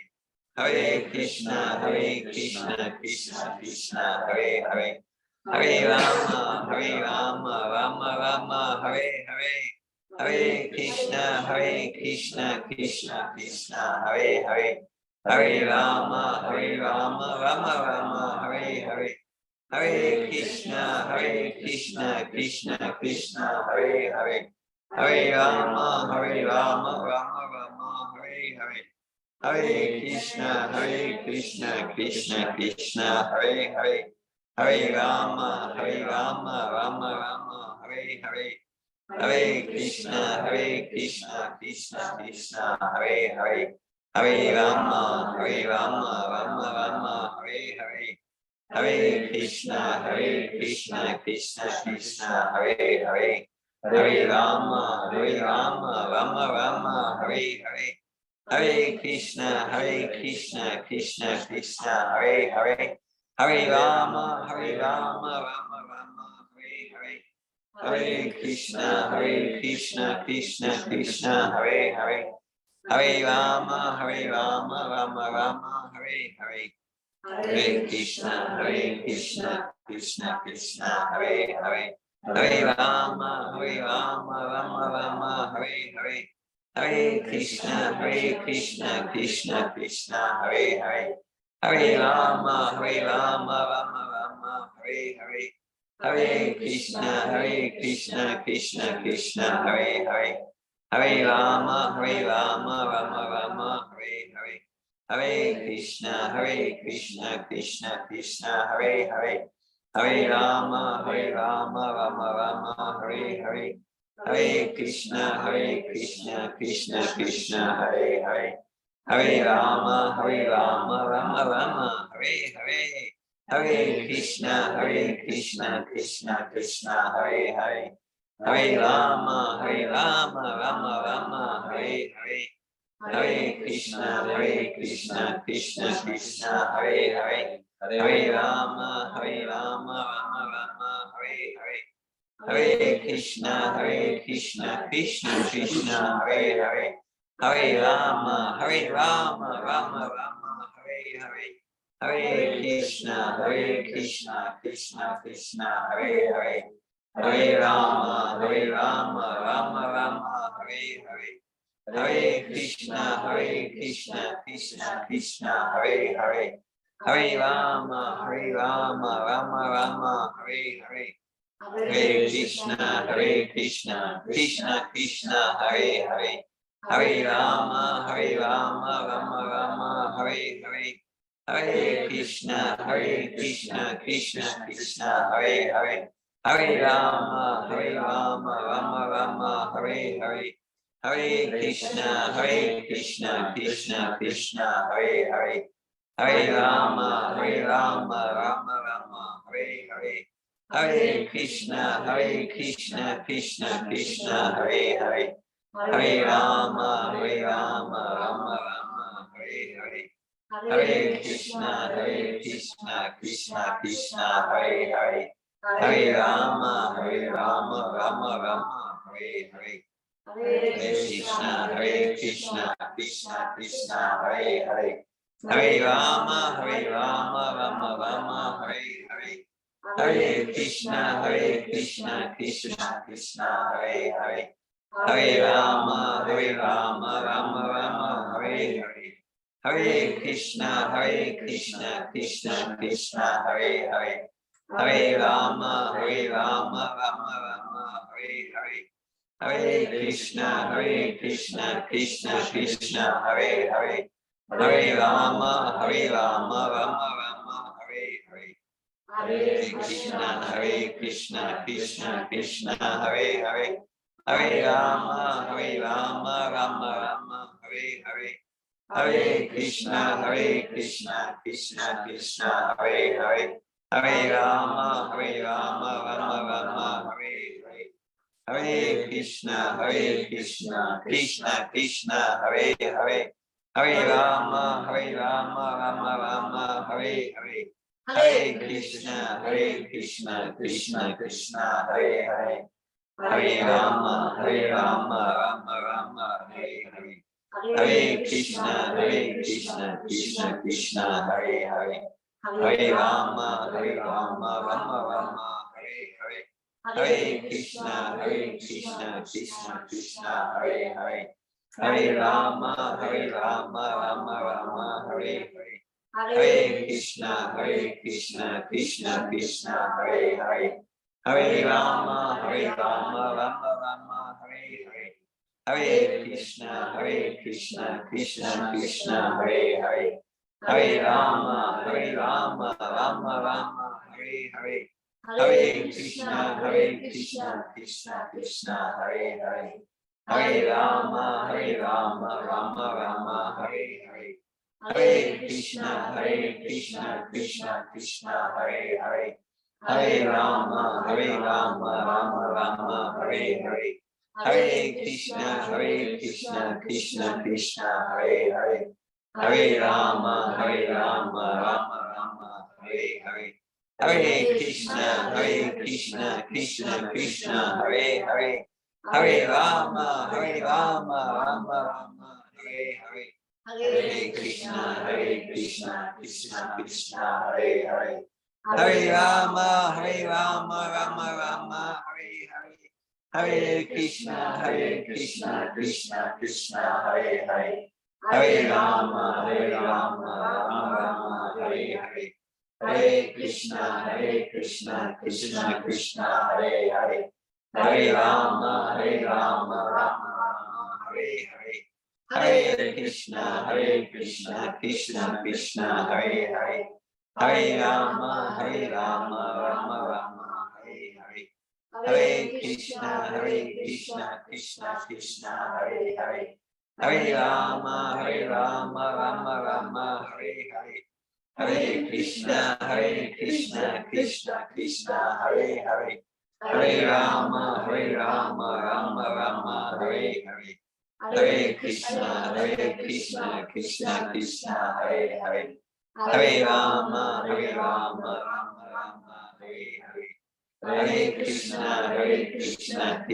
Hare Krishna, Krishna, Hare Hare. Hare Rama, Rama Rama, Hare Hare. Hare Krishna, Krishna, Hare Hare. Hare Rama, Rama Rama, Hare Hare. Hare Krishna, Krishna, Hare Hare. Hare Rama, Rama Rama, Hare Hare. Hare Krishna, Krishna, Hare Hare. Hare Rama, Rama Rama, Hare Hare. Hare Krishna, Krishna, Hare Hare. Hare Rama, Rama Rama, Hare Hare. Hare Krishna, Krishna, Hare Hare. Hare Rama, Rama Rama, Hare Hare. Hare Krishna, Krishna, Hare Hare. Hare Rama, Rama Rama, Hare Hare. Hare Krishna, Krishna, Hare Hare. Hare Rama, Rama Rama, Hare Hare. Hare Krishna, Krishna, Hare Hare. Hare Rama, Rama Rama, Hare Hare. Hare Krishna, Krishna, Hare Hare. Hare Rama, Rama Rama, Hare Hare. Hare Krishna, Krishna, Hare Hare. Hare Rama, Rama Rama, Hare Hare. Hare Krishna, Krishna, Hare Hare. Hare Rama, Rama Rama, Hare Hare. Hare Krishna, Krishna, Hare Hare. Hare Rama, Rama Rama, Hare Hare. Hare Krishna, Krishna, Hare Hare. Hare Rama, Rama Rama, Hare Hare. Hare Krishna, Krishna, Hare Hare. Hare Rama, Rama Rama, Hare Hare. Hare Krishna, Krishna, Hare Hare. Hare Rama, Rama Rama, Hare Hare. Hare Krishna, Krishna, Hare Hare. Hare Rama, Rama Rama, Hare Hare. Hare Krishna, Krishna, Hare Hare. Hare Rama, Rama Rama, Hare Hare. Hare Krishna, Krishna Krishna, Hare Hare, Hare Rama, Rama Rama, Hare Hare, Hare Krishna, Krishna Krishna, Hare Hare, Hare Rama, Rama Rama, Hare Hare, Hare Krishna, Krishna Krishna, Hare Hare, Hare Rama, Rama Rama, Hare Hare, Hare Krishna, Krishna Krishna, Hare Hare, Hare Rama, Rama Rama, Hare Hare, Hare Krishna, Krishna Krishna, Hare Hare, Hare Rama, Rama Rama, Hare Hare, Hare Krishna, Krishna Krishna, Hare Hare, Hare Rama, Rama Rama, Hare Hare, Hare Krishna, Krishna, Hare Hare, Hare Rama, Rama Rama, Hare Hare, Hare Krishna, Krishna, Hare Hare, Hare Rama, Rama Rama, Hare Hare, Hare Krishna, Krishna, Hare Hare, Hare Rama, Rama Rama, Hare Hare, Hare Krishna, Krishna, Hare Hare, Hare Rama, Rama Rama, Hare Hare, Hare Krishna, Krishna, Hare Hare, Hare Rama, Rama Rama, Hare Hare, Hare Krishna, Krishna, Hare Hare, Hare Rama, Rama Rama, Hare Hare, Hare Krishna, Krishna, Hare Hare, Hare Rama, Rama Rama, Hare Hare, Hare Krishna, Krishna, Hare Hare, Hare Rama, Rama Rama, Hare Hare, Hare Krishna, Krishna, Hare Hare, Hare Rama, Rama Rama, Hare Hare, Hare Krishna, Krishna, Hare Hare, Hare Rama, Rama Rama, Hare Hare, Hare Krishna, Krishna, Hare Hare, Hare Rama, Rama Rama, Hare Hare, Hare Krishna, Krishna, Hare Hare, Hare Rama, Rama Rama, Hare Hare, Hare Krishna, Krishna, Hare Hare, Hare Rama, Rama Rama, Hare Hare, Hare Krishna, Krishna, Hare Hare, Hare Rama, Rama Rama, Hare Hare, Hare Krishna, Krishna, Hare Hare, Hare Rama, Rama Rama, Hare Hare, Hare Krishna, Krishna, Hare Hare, Hare Rama, Rama Rama, Hare Hare, Hare Krishna, Krishna, Hare Hare, Hare Rama, Rama Rama, Hare Hare, Hare Krishna, Krishna, Hare Hare, Hare Rama, Rama Rama, Hare Hare, Hare Krishna, Krishna, Hare Hare, Hare Rama, Rama Rama, Hare Hare, Hare Krishna, Krishna, Hare Hare, Hare Rama, Rama Rama, Hare Hare, Hare Krishna, Krishna, Hare Hare, Hare Rama, Rama Rama, Hare Hare, Hare Krishna, Krishna, Hare Hare, Hare Rama, Rama Rama, Hare Hare, Hare Krishna,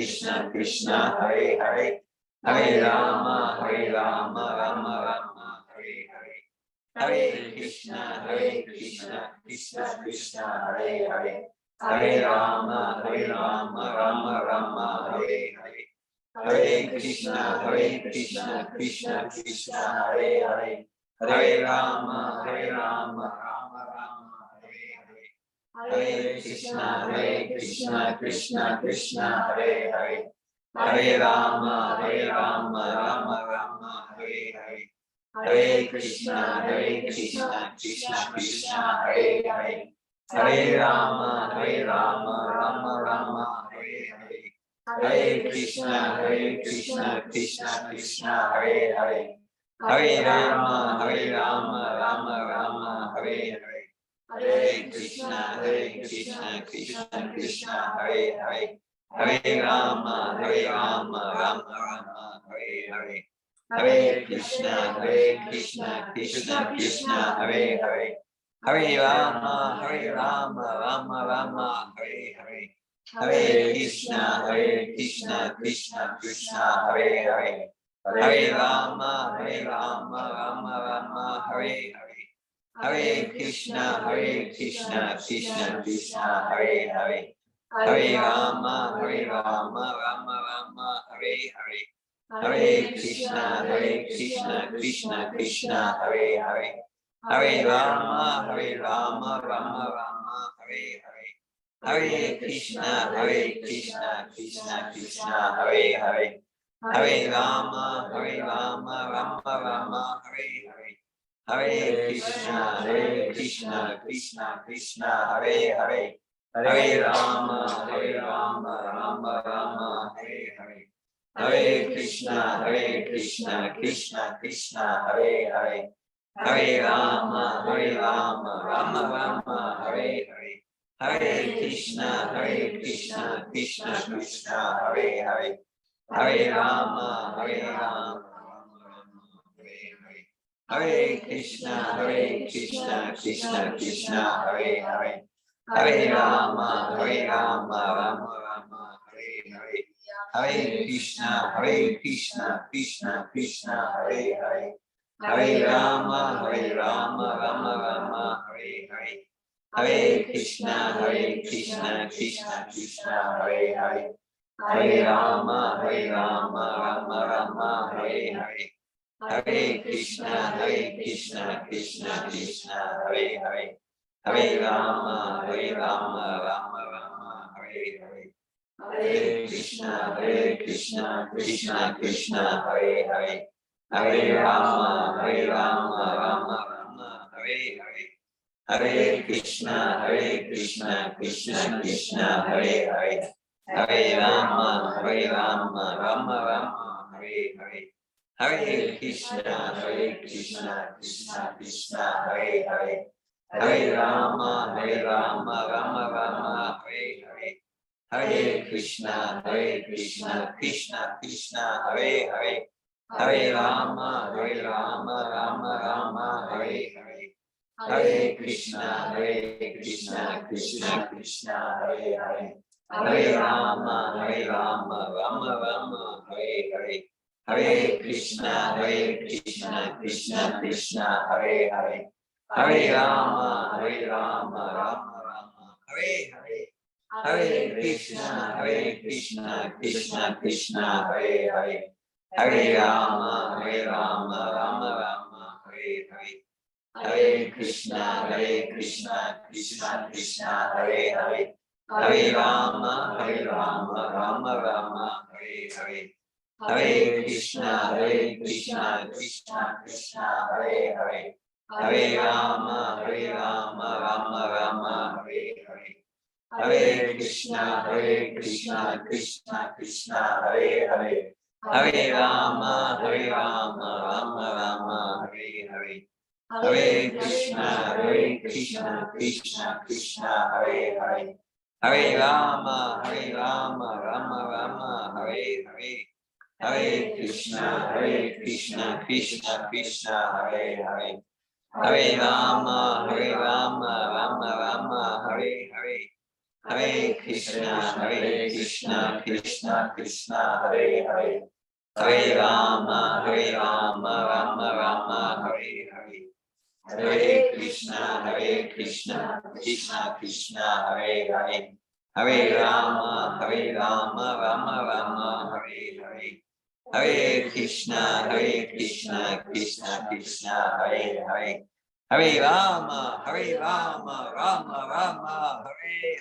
Krishna, Hare Hare, Hare Rama, Rama Rama, Hare Hare, Hare Krishna, Krishna, Hare Hare, Hare Rama, Rama Rama, Hare Hare, Hare Krishna, Krishna, Hare Hare, Hare Rama, Rama Rama, Hare Hare, Hare Krishna, Krishna Krishna, Hare Hare. Hare Rama, Rama Rama, Hare Hare. Hare Krishna, Krishna Krishna, Hare Hare. Hare Rama, Rama Rama, Hare Hare. Hare Krishna, Krishna Krishna, Hare Hare. Hare Rama, Rama Rama, Hare Hare. Hare Krishna, Krishna Krishna, Hare Hare. Hare Rama, Rama Rama, Hare Hare. Hare Krishna, Krishna Krishna, Hare Hare. Hare Rama, Rama Rama, Hare Hare. Hare Krishna, Krishna, Hare Hare. Hare Rama, Rama Rama, Hare Hare. Hare Krishna, Krishna, Hare Hare. Hare Rama, Rama Rama, Hare Hare. Hare Krishna, Krishna, Hare Hare. Hare Rama, Rama Rama, Hare Hare. Hare Krishna, Krishna, Hare Hare. Hare Rama, Rama Rama, Hare Hare. Hare Krishna, Krishna, Hare Hare. Hare Rama, Rama Rama, Hare Hare. Hare Krishna, Krishna, Hare Hare. Hare Rama, Rama Rama, Hare Hare. Hare Krishna, Krishna, Hare Hare. Hare Rama, Rama Rama, Hare Hare. Hare Krishna, Krishna, Hare Hare. Hare Rama, Rama Rama, Hare Hare. Hare Krishna, Krishna, Hare Hare. Hare Rama, Rama Rama, Hare Hare. Hare Krishna, Krishna, Hare Hare. Hare Rama, Rama Rama, Hare Hare. Hare Krishna, Krishna, Hare Hare. Hare Rama, Rama Rama, Hare Hare. Hare Krishna, Krishna, Hare Hare. Hare Rama, Rama Rama, Hare Hare. Hare Krishna, Krishna, Hare Hare. Hare Rama, Rama Rama, Hare Hare. Hare Krishna, Krishna, Hare Hare. Hare Rama, Rama Rama, Hare Hare. Hare Krishna, Krishna, Hare Hare. Hare Rama, Rama Rama, Hare Hare. Hare Krishna, Krishna, Hare Hare. Hare Rama, Rama Rama, Hare Hare. Hare Krishna, Krishna, Hare Hare. Hare Rama, Rama Rama, Hare Hare. Hare Krishna, Krishna, Hare Hare. Hare Rama, Rama Rama, Hare Hare. Hare Krishna, Krishna, Hare Hare. Hare Rama, Rama Rama, Hare Hare. Hare Krishna, Krishna, Hare Hare. Hare Rama, Rama Rama, Hare Hare. Hare Krishna, Krishna, Hare Hare. Hare Rama, Rama Rama, Hare Hare. Hare Krishna, Krishna, Hare Hare. Hare Rama, Rama Rama, Hare Hare. Hare Krishna, Krishna, Hare Hare. Hare Rama, Rama Rama, Hare Hare. Hare Krishna, Krishna, Hare Hare. Hare Rama, Rama Rama, Hare Hare. Hare Krishna, Krishna, Hare Hare. Hare Rama, Rama Rama, Hare Hare. Hare Krishna, Krishna, Hare Hare. Hare Rama, Hare Rama, Rama Rama, Hare Hare.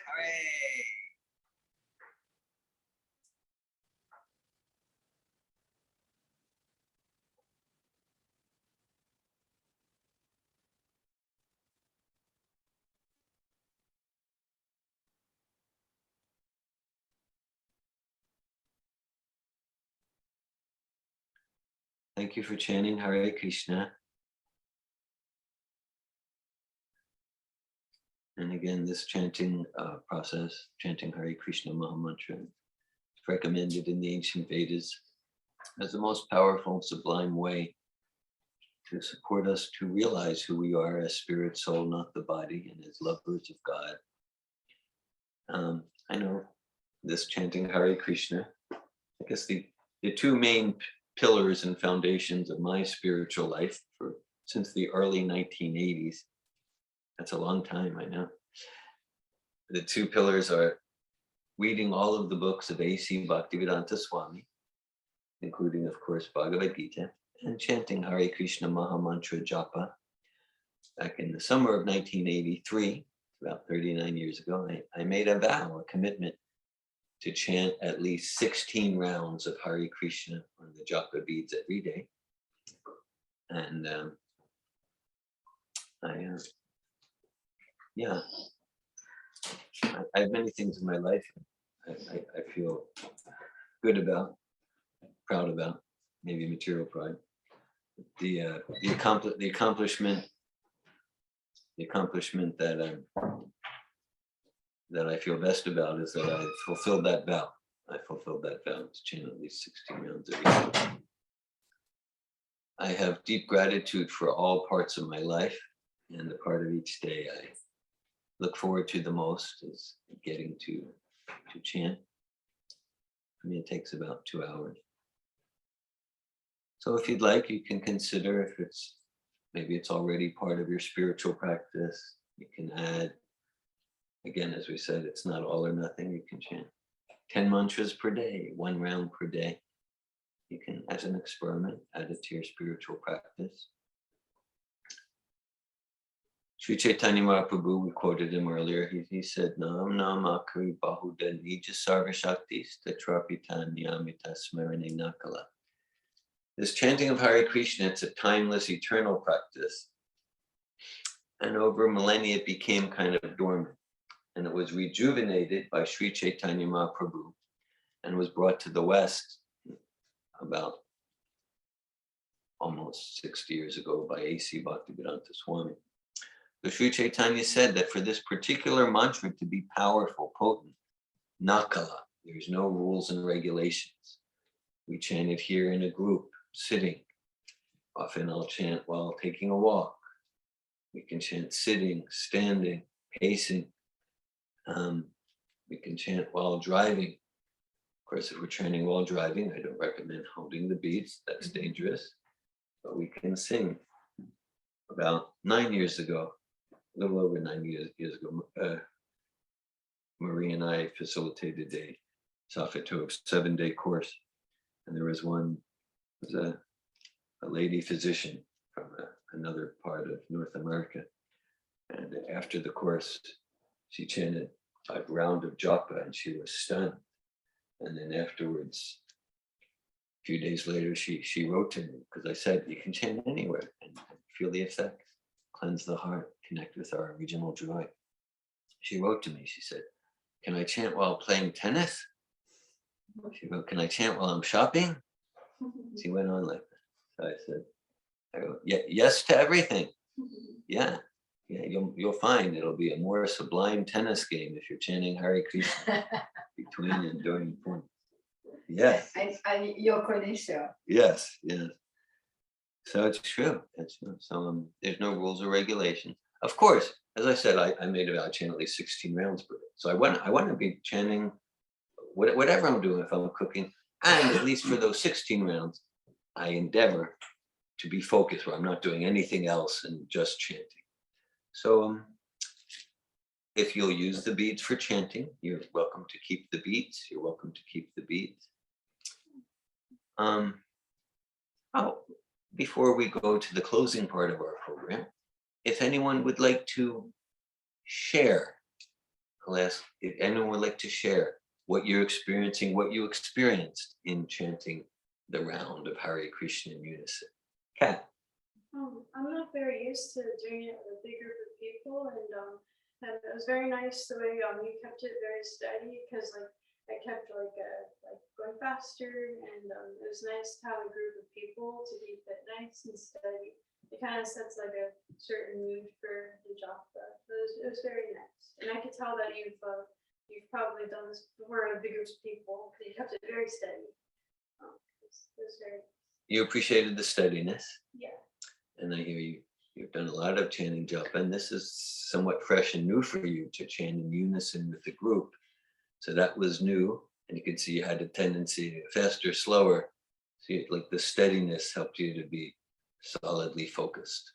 Thank you for chanting Hare Krishna. And again, this chanting process, chanting Hare Krishna Maha Mantra, is recommended in the ancient Vedas as the most powerful and sublime way to support us to realize who we are as spirit, soul, not the body, and as lovers of God. I know this chanting Hare Krishna, I guess the two main pillars and foundations of my spiritual life since the early 1980s. That's a long time, I know. The two pillars are reading all of the books of A.C. Bhaktivedanta Swami, including, of course, Bhagavad Gita, and chanting Hare Krishna Maha Mantra Japa. Back in the summer of 1983, about 39 years ago, I made a vow, a commitment to chant at least 16 rounds of Hare Krishna on the Japa beads every day. And I have many things in my life I feel good about, proud about, maybe material pride. The accomplishment that I feel best about is that I fulfilled that vow. I fulfilled that vow to chant at least 16 rounds every day. I have deep gratitude for all parts of my life, and the part of each day I look forward to the most is getting to chant. I mean, it takes about 2 hours. So if you'd like, you can consider if maybe it's already part of your spiritual practice. You can add, again, as we said, it's not all or nothing. You can chant 10 mantras per day, 1 round per day. You can, as an experiment, add it to your spiritual practice. Sri Chaitanya Mahaprabhu, we quoted him earlier, he said, Nam Nam Akari Bahuda Nija Sarva Shaktis Tatrapita Niyamita Smarane Nakala. This chanting of Hare Krishna, it's a timeless, eternal practice. And over millennia, it became kind of dormant. And it was rejuvenated by Sri Chaitanya Mahaprabhu and was brought to the West about almost 60 years ago by A.C. Bhaktivedanta Swami. So Sri Chaitanya said that for this particular mantra to be powerful, potent, nakala, there's no rules and regulations. We chant it here in a group, sitting. Often I'll chant while taking a walk. We can chant sitting, standing, pacing. We can chant while driving. Of course, if we're chanting while driving, I don't recommend holding the beats. That's dangerous. But we can sing. About 9 years ago, a little over 9 years ago, Marie and I facilitated a Safato 7-day course. And there was a lady physician from another part of North America. And after the course, she chanted a round of japa and she was stunned. And then afterwards, a few days later, she wrote to me because I said, you can chant anywhere and feel the effects, cleanse the heart, connect with our original joy. She wrote to me, she said, can I chant while playing tennis? She wrote, can I chant while I'm shopping? She went on like that. So I wrote, yeah, yes to everything. Yeah, you'll find it'll be a more sublime tennis game if you're chanting Hare Krishna between and during points. Yes. And your connection. Yes. So it's true. So there's no rules or regulations. Of course, as I said, I made a vow to chant at least 16 rounds per day. So I want to be chanting whatever I'm doing if I'm cooking, and at least for those 16 rounds, I endeavor to be focused where I'm not doing anything else and just chanting. So if you'll use the beads for chanting, you're welcome to keep the beads. You're welcome to keep the beads. Before we go to the closing part of our program, if anyone would like to share, I'll ask if anyone would like to share what you're experiencing, what you experienced in chanting the round of Hare Krishna in unison. Kat. I'm not very used to doing it with a big group of people, and it was very nice the way you kept it very steady, because like I kept like going faster, and it was nice to have a group of people to keep it nice and steady. It kind of sets like a certain mood for the japa. It was very nice, and I could tell that you've probably done this before with big groups of people, because you kept it very steady. It was very. You appreciated the steadiness. Yeah. And I hear you've done a lot of chanting japa, and this is somewhat fresh and new for you to chant in unison with the group. So that was new, and you could see you had a tendency faster, slower. So like the steadiness helped you to be solidly focused.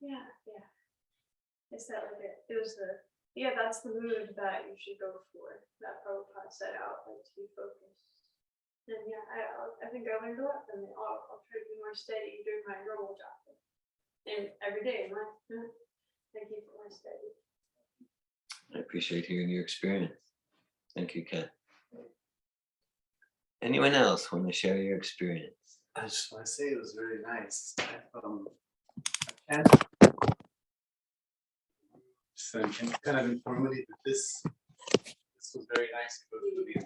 Yeah. It's that like it was that's the mood that you should go for, that Prabhupada set out, like to be focused. And yeah, I think I learned a lot from it. I'll try to be more steady during my normal job. And every day in life, thank you for my steady. I appreciate hearing your experience. Thank you, Kat. Anyone else want to share your experience? I just want to say it was very nice. So kind of informative. This was very nice to go through the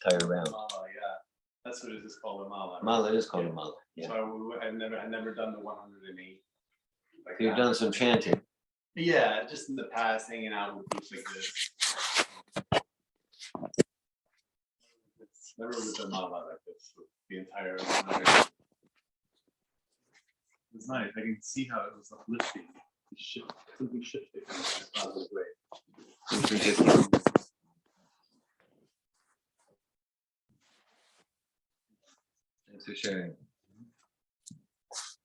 Entire round. mala. Yeah, that's what it is called, a mala. Mala is called a mala. Yeah. So I've never done the 108. Like You've that. done some chanting. Yeah, just in the past, hanging out with groups like this. Never with the mala like this. With the entire 100. It's nice. I can see how it was uplifting. Something shifted in a positive way. Thanks for sharing.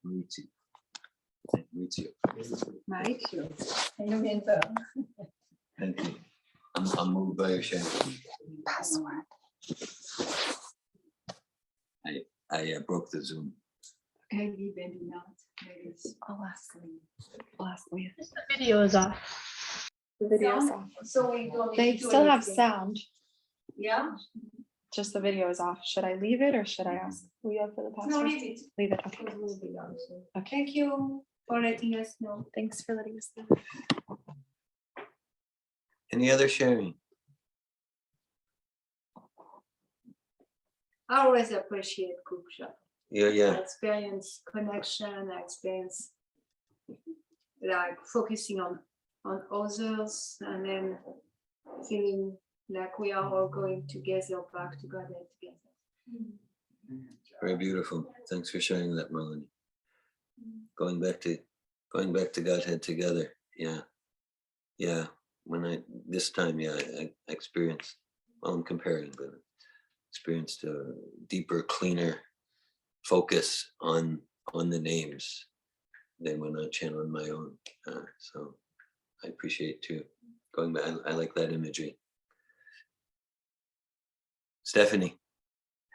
Me too. Me too. Mais too. Tenho medo. Thank you. I'm moved by your sharing. Password. I broke the Zoom. Okay, wie wenn du not. Lastly. The video is off. The video is off. So we don't. They need to do still have anything. sound, Yeah? just the video is off. Should I leave it or should I ask Leah for the No, password? leave it. Leave it, okay. It will be done soon. Thank you for letting us know. Thanks for letting us know. Any other sharing? I always appreciate group shop. Yeah. I experience connection, I experience like focusing on others, and then feeling like we are all going together back to Godhead together. Very beautiful. Thanks for sharing that, Melanie. Going back to Godhead together. Yeah. This time, I experienced, well, I'm comparing, but experienced a deeper, cleaner focus on the names than when I chant on my own. So I appreciate too. Going back, I like that imagery. Stephanie.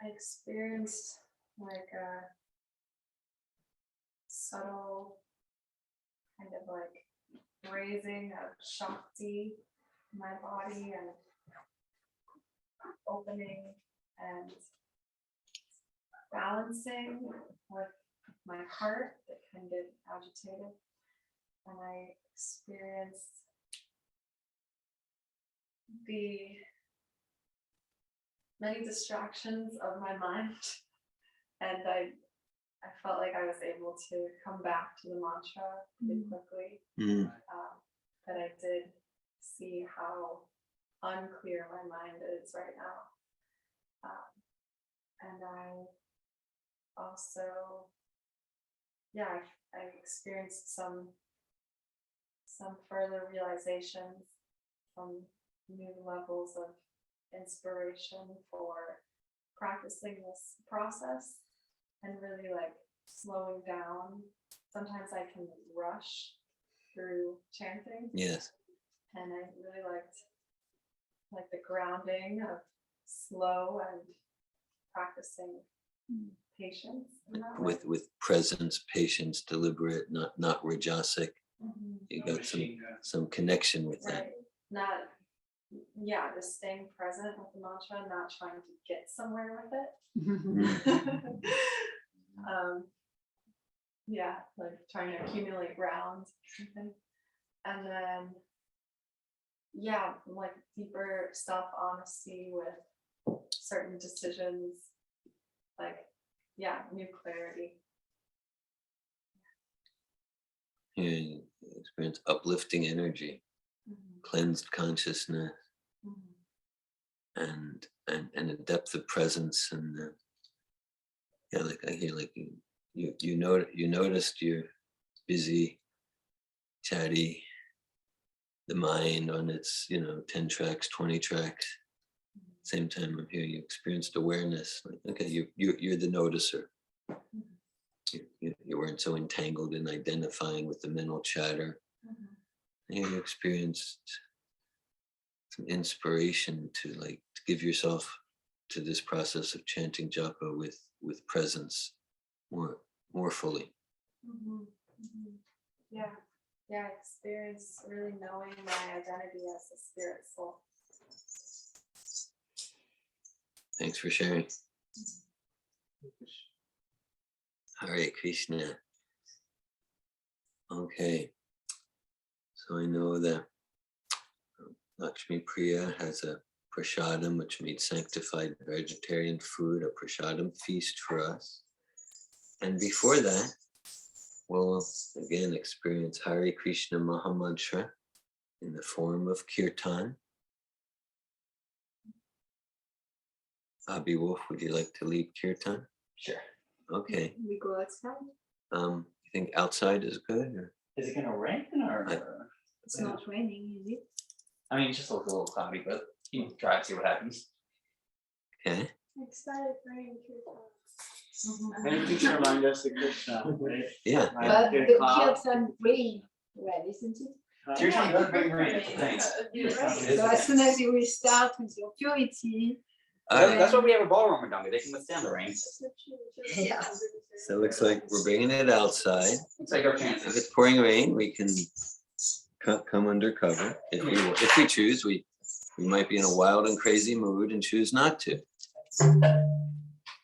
I experienced like a subtle kind of like raising of Shakti in my body, and opening and balancing with my heart that can get agitated. And I experienced the many distractions of my mind, and I felt like I was able to come back to the mantra pretty quickly. But I did see how unclear my mind is right now. And I also, I experienced some further realizations, some new levels of inspiration for practicing this process and really like slowing down. Sometimes I can rush through chanting. Yes. And I really liked like the grounding of slow and practicing Patience. in that way. with presence, patience, deliberate, not rajasic. Mhm. You got some connection with that. Right, not, yeah, just staying present with the mantra, not trying to get somewhere with it. Yeah, like trying to accumulate ground or something. And then, yeah, like deeper self-honesty with certain decisions, like, yeah, new clarity. You experience uplifting energy, cleansed consciousness, and a depth of presence, and yeah, like I hear, like you noticed you're busy, chatty, the mind on its 10 tracks, 20 tracks. Same time I'm here, you experienced awareness. Like, okay, you're the noticer. You weren't so entangled in identifying with the mental chatter. And you experienced some inspiration to give yourself to this process of chanting japa with presence more fully. Yeah, yeah, experience really knowing my identity as a spirit soul. Thanks for sharing. Hare Krishna. Okay, so I know that Lakshmi Priya has a prasadam, which means sanctified vegetarian food, a prasadam feast for us. And before that, we'll again experience Hare Krishna Maha Mantra in the form of kirtan. Abhi Wolf, would you like to lead kirtan? Sure. Okay. We go outside. You think outside is good? Or? Is it gonna rain or? It's not raining, is it? I mean, it just looks a little cloudy, but you can try and see what happens. Okay. Excited for you to Maybe you should remind us of Krishna, right? Yeah. But Good the cloud. kirtan rain, well, isn't it? Your time does bring rain, thanks. So as soon as you will start with your purity, That's why we have a ballroom in Dunga, they can withstand the rain. Yeah. So it looks like we're bringing it outside. It's like our If chances. it's pouring rain, we can come under cover. If we choose, we might be in a wild and crazy mood and choose not to.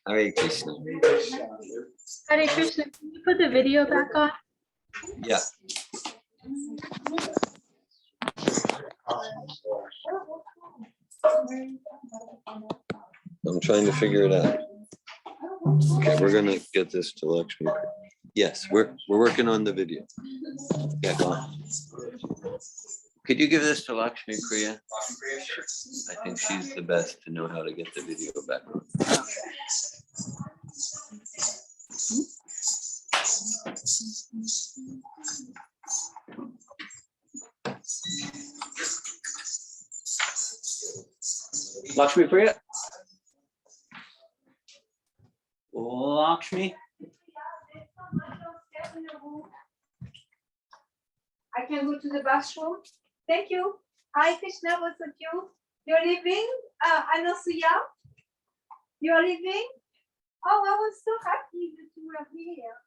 Hare Krishna. Hare Krishna, can you put the video back on? Yeah. I'm trying to figure it out. Okay, we're gonna get this to Lakshmi. Yes, we're working on the video. Yeah, go on. Could you give this to Lakshmi Priya? I think she's the best to know how to get the video back on. Lakshmi Priya? Lakshmi? I can go to the bathroom. Thank you. Hi, Krishna, what's up, you? You're leaving? Anasuya? You're leaving? Oh, I was so happy that you were here.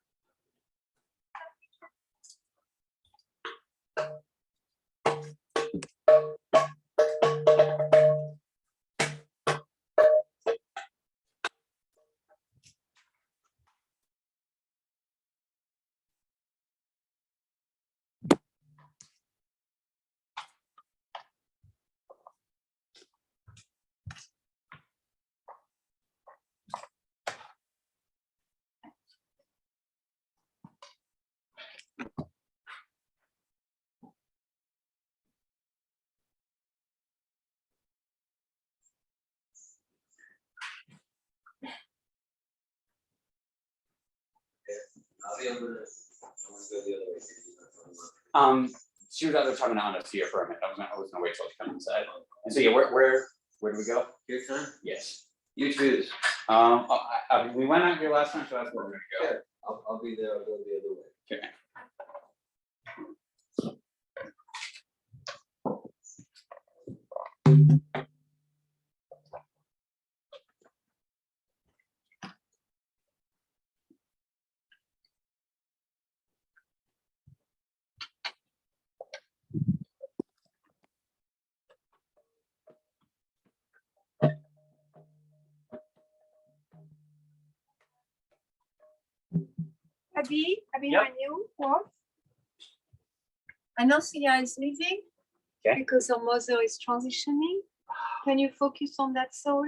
She was either talking to Anastasia for a minute. I was gonna wait till she comes inside. And so yeah, where do we go? Your time? Yes. You choose. We went out here last time, so that's where we're gonna go. I'll be there. I'll go the other way. Okay. Abby, Yep. behind you, what? Anasia is leaving Okay. because her mother is transitioning. Can you focus on that soul?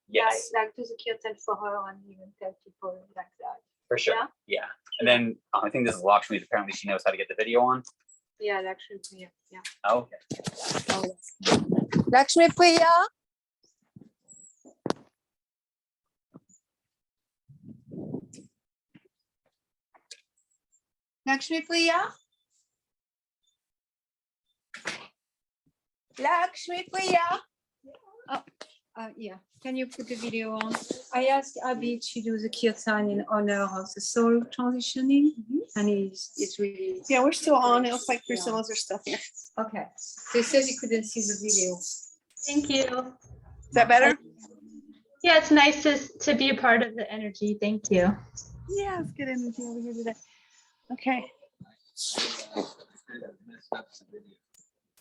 Yes, Like do the kirtan for her and even tell people like that. for sure. Yeah? Yeah. And then I think this is Lakshmi. Apparently, she knows how to get the video on. Yeah, that should be it. Yeah. Oh, okay. Lakshmi Priya. Lakshmi Priya. Lakshmi Priya. Oh, yeah. Can you put the video on? I asked Abby to do the kirtan in honor of the soul transitioning, and it's really. Yeah, we're still on. It looks like Priscilla's are still here. Okay. So he says he couldn't see the video. Thank you. Is that better? Yeah, it's nice to be a part of the energy. Thank you. Yeah, it's good energy over here today. Okay.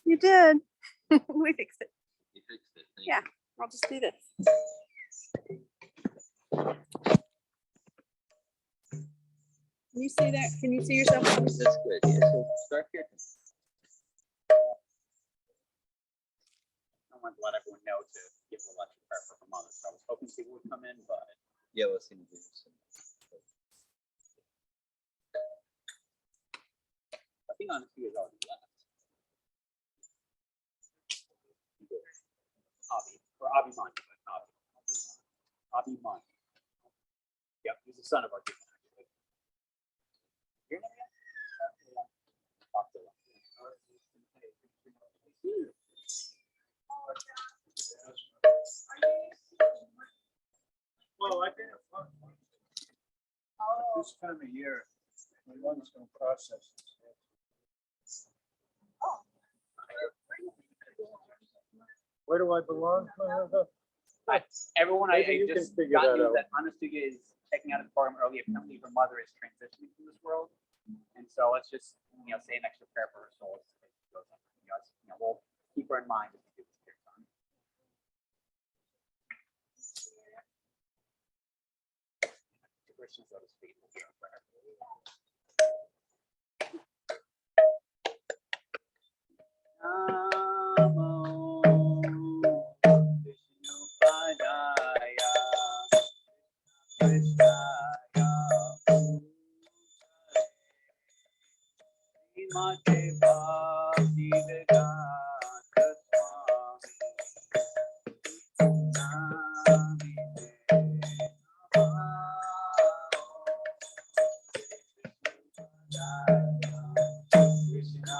You did. We fixed it. You fixed it. Thank Yeah. I'll just do this. Can you see that? Can you see yourself? you. That's good. Yeah. So start here. I want to let everyone know to give the lecture prayer for her mother. So I was hoping people would come in, but Yeah, we'll see. I think honestly is already left. Abhiman. Abhiman. Yep, he's the son of our king. Your name again? Well, I've been at fun. This time of year, my lungs don't process. Where do I belong? Everyone, I Maybe you can just figure got that news out. that Anastasia is checking out of the program early. Apparently, her mother is transitioning from this world, and so let's just say an extra prayer for her soul. We'll keep her in mind as we do this here time. Krishna, so to speak, will be our prayer. Namo Vishnupadaya Krishnaya Srimate Bhaktivedanta Swami Namite Krishna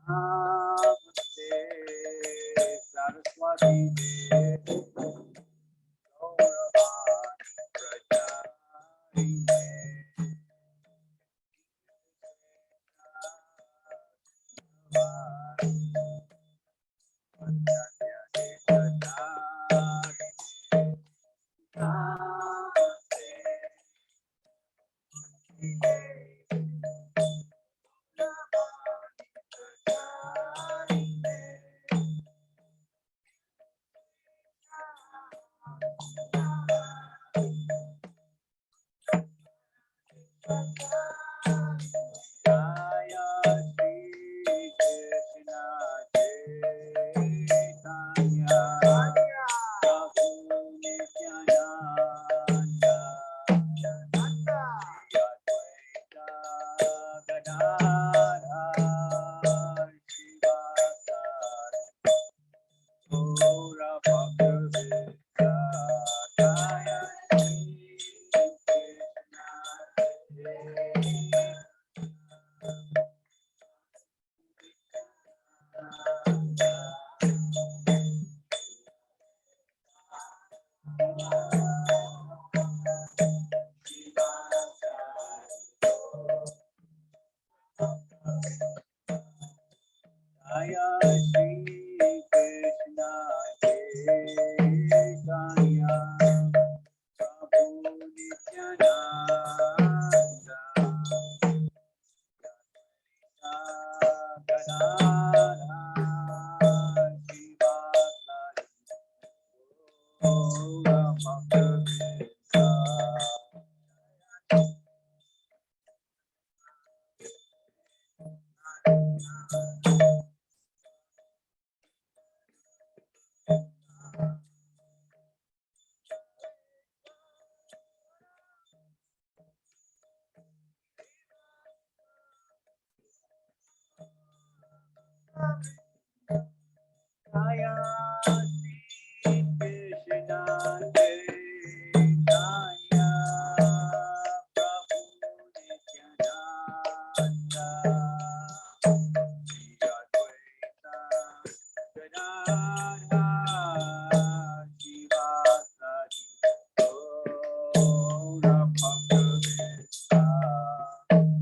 Namaste Saraswati Devi Gauravani Prajayine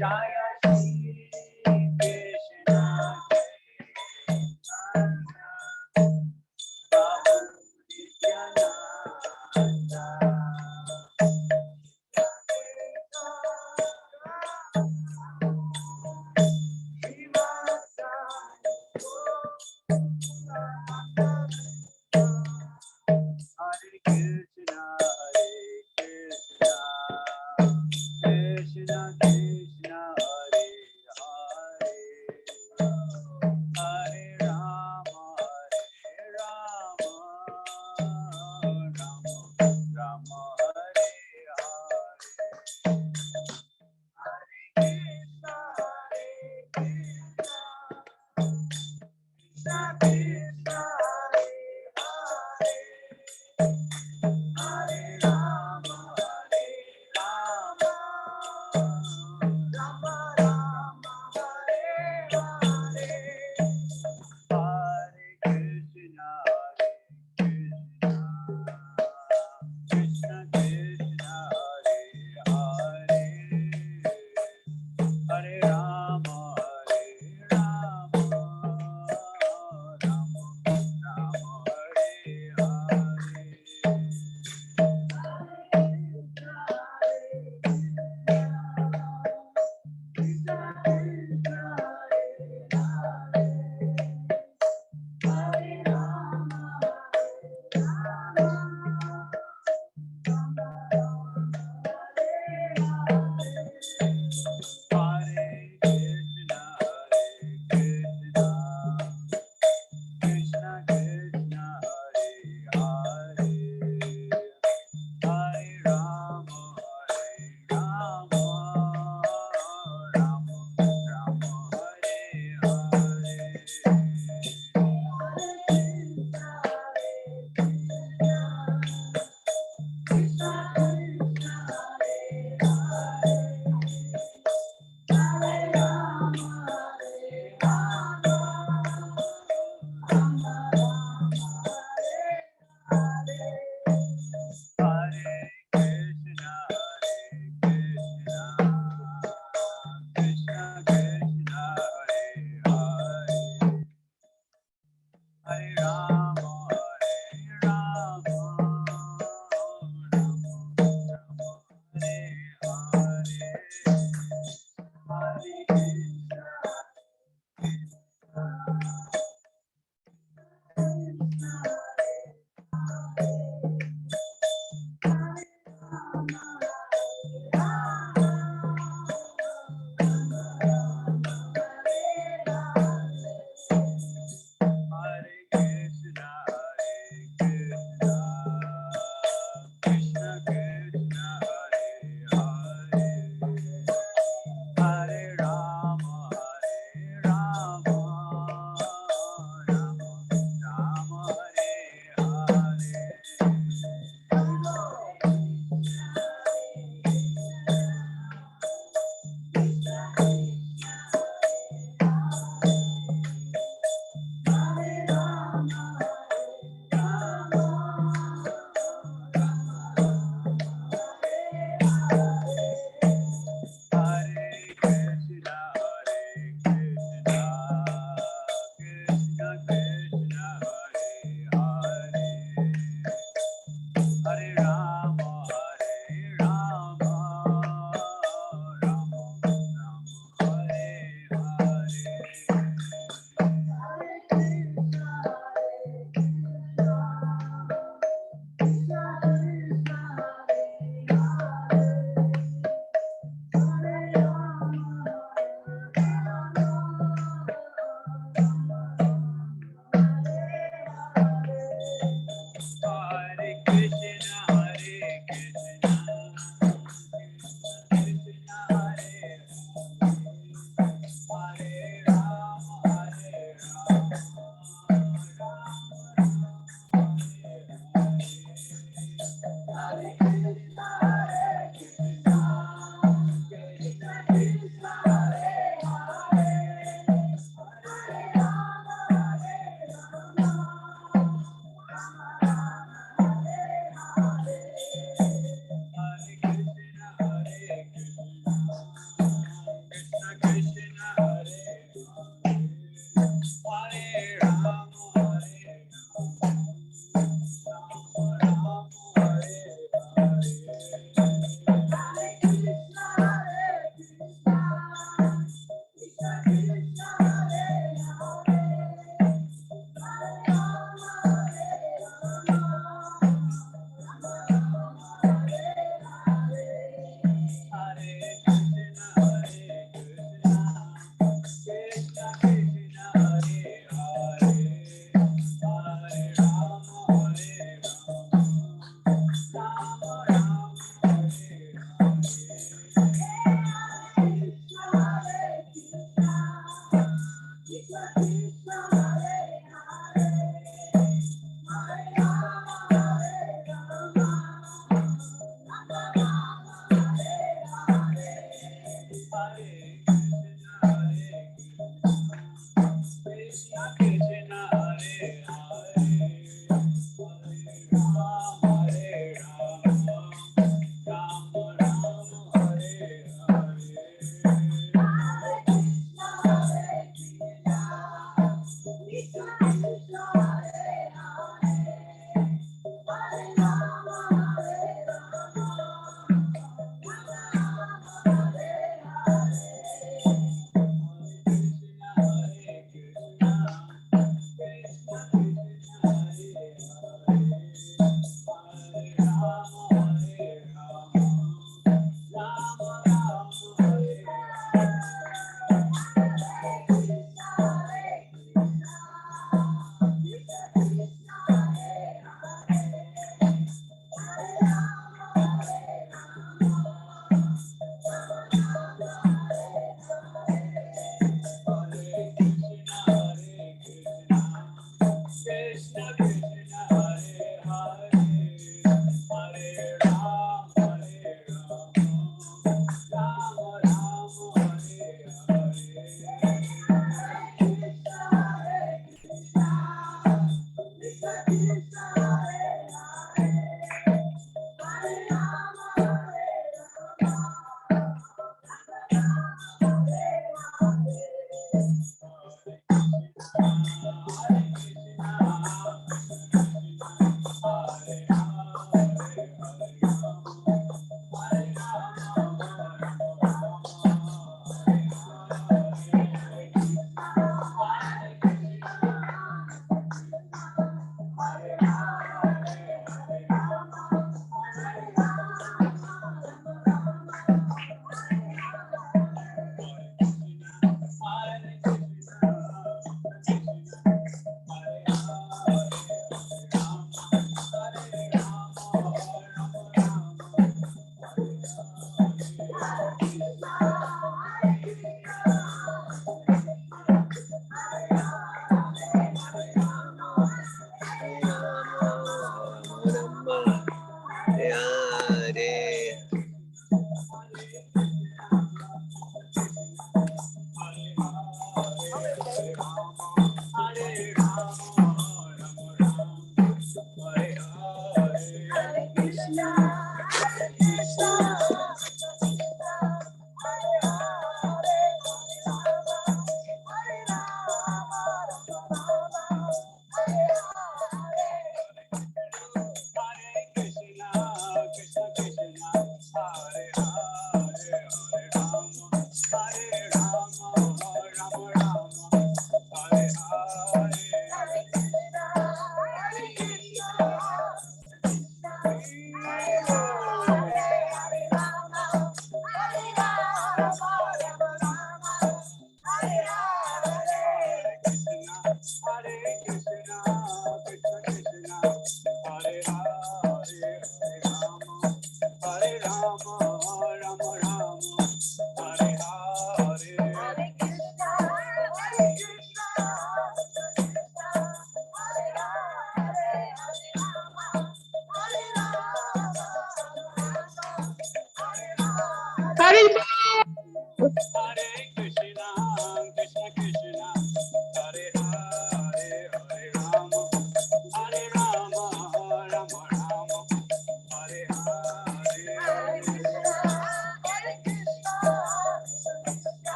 Jaya Shri Krishna Prabhu Nityananda Hare Krishna, Krishna Krishna, Hare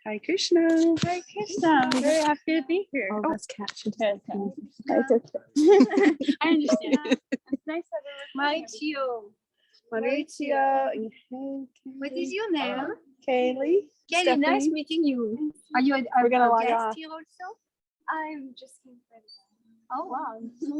Hi, Krishna. Hare Krishna. I'm very happy to be here. Oh, that's cat. Should Okay. It's okay. I understand. It's nice that we're Mauricio. Mauricio. And hey, What is your name? Kaylee. Kelly, nice Stephanie. meeting you. Are you We're gonna log guest off. here also? I'm just came for Oh, wow.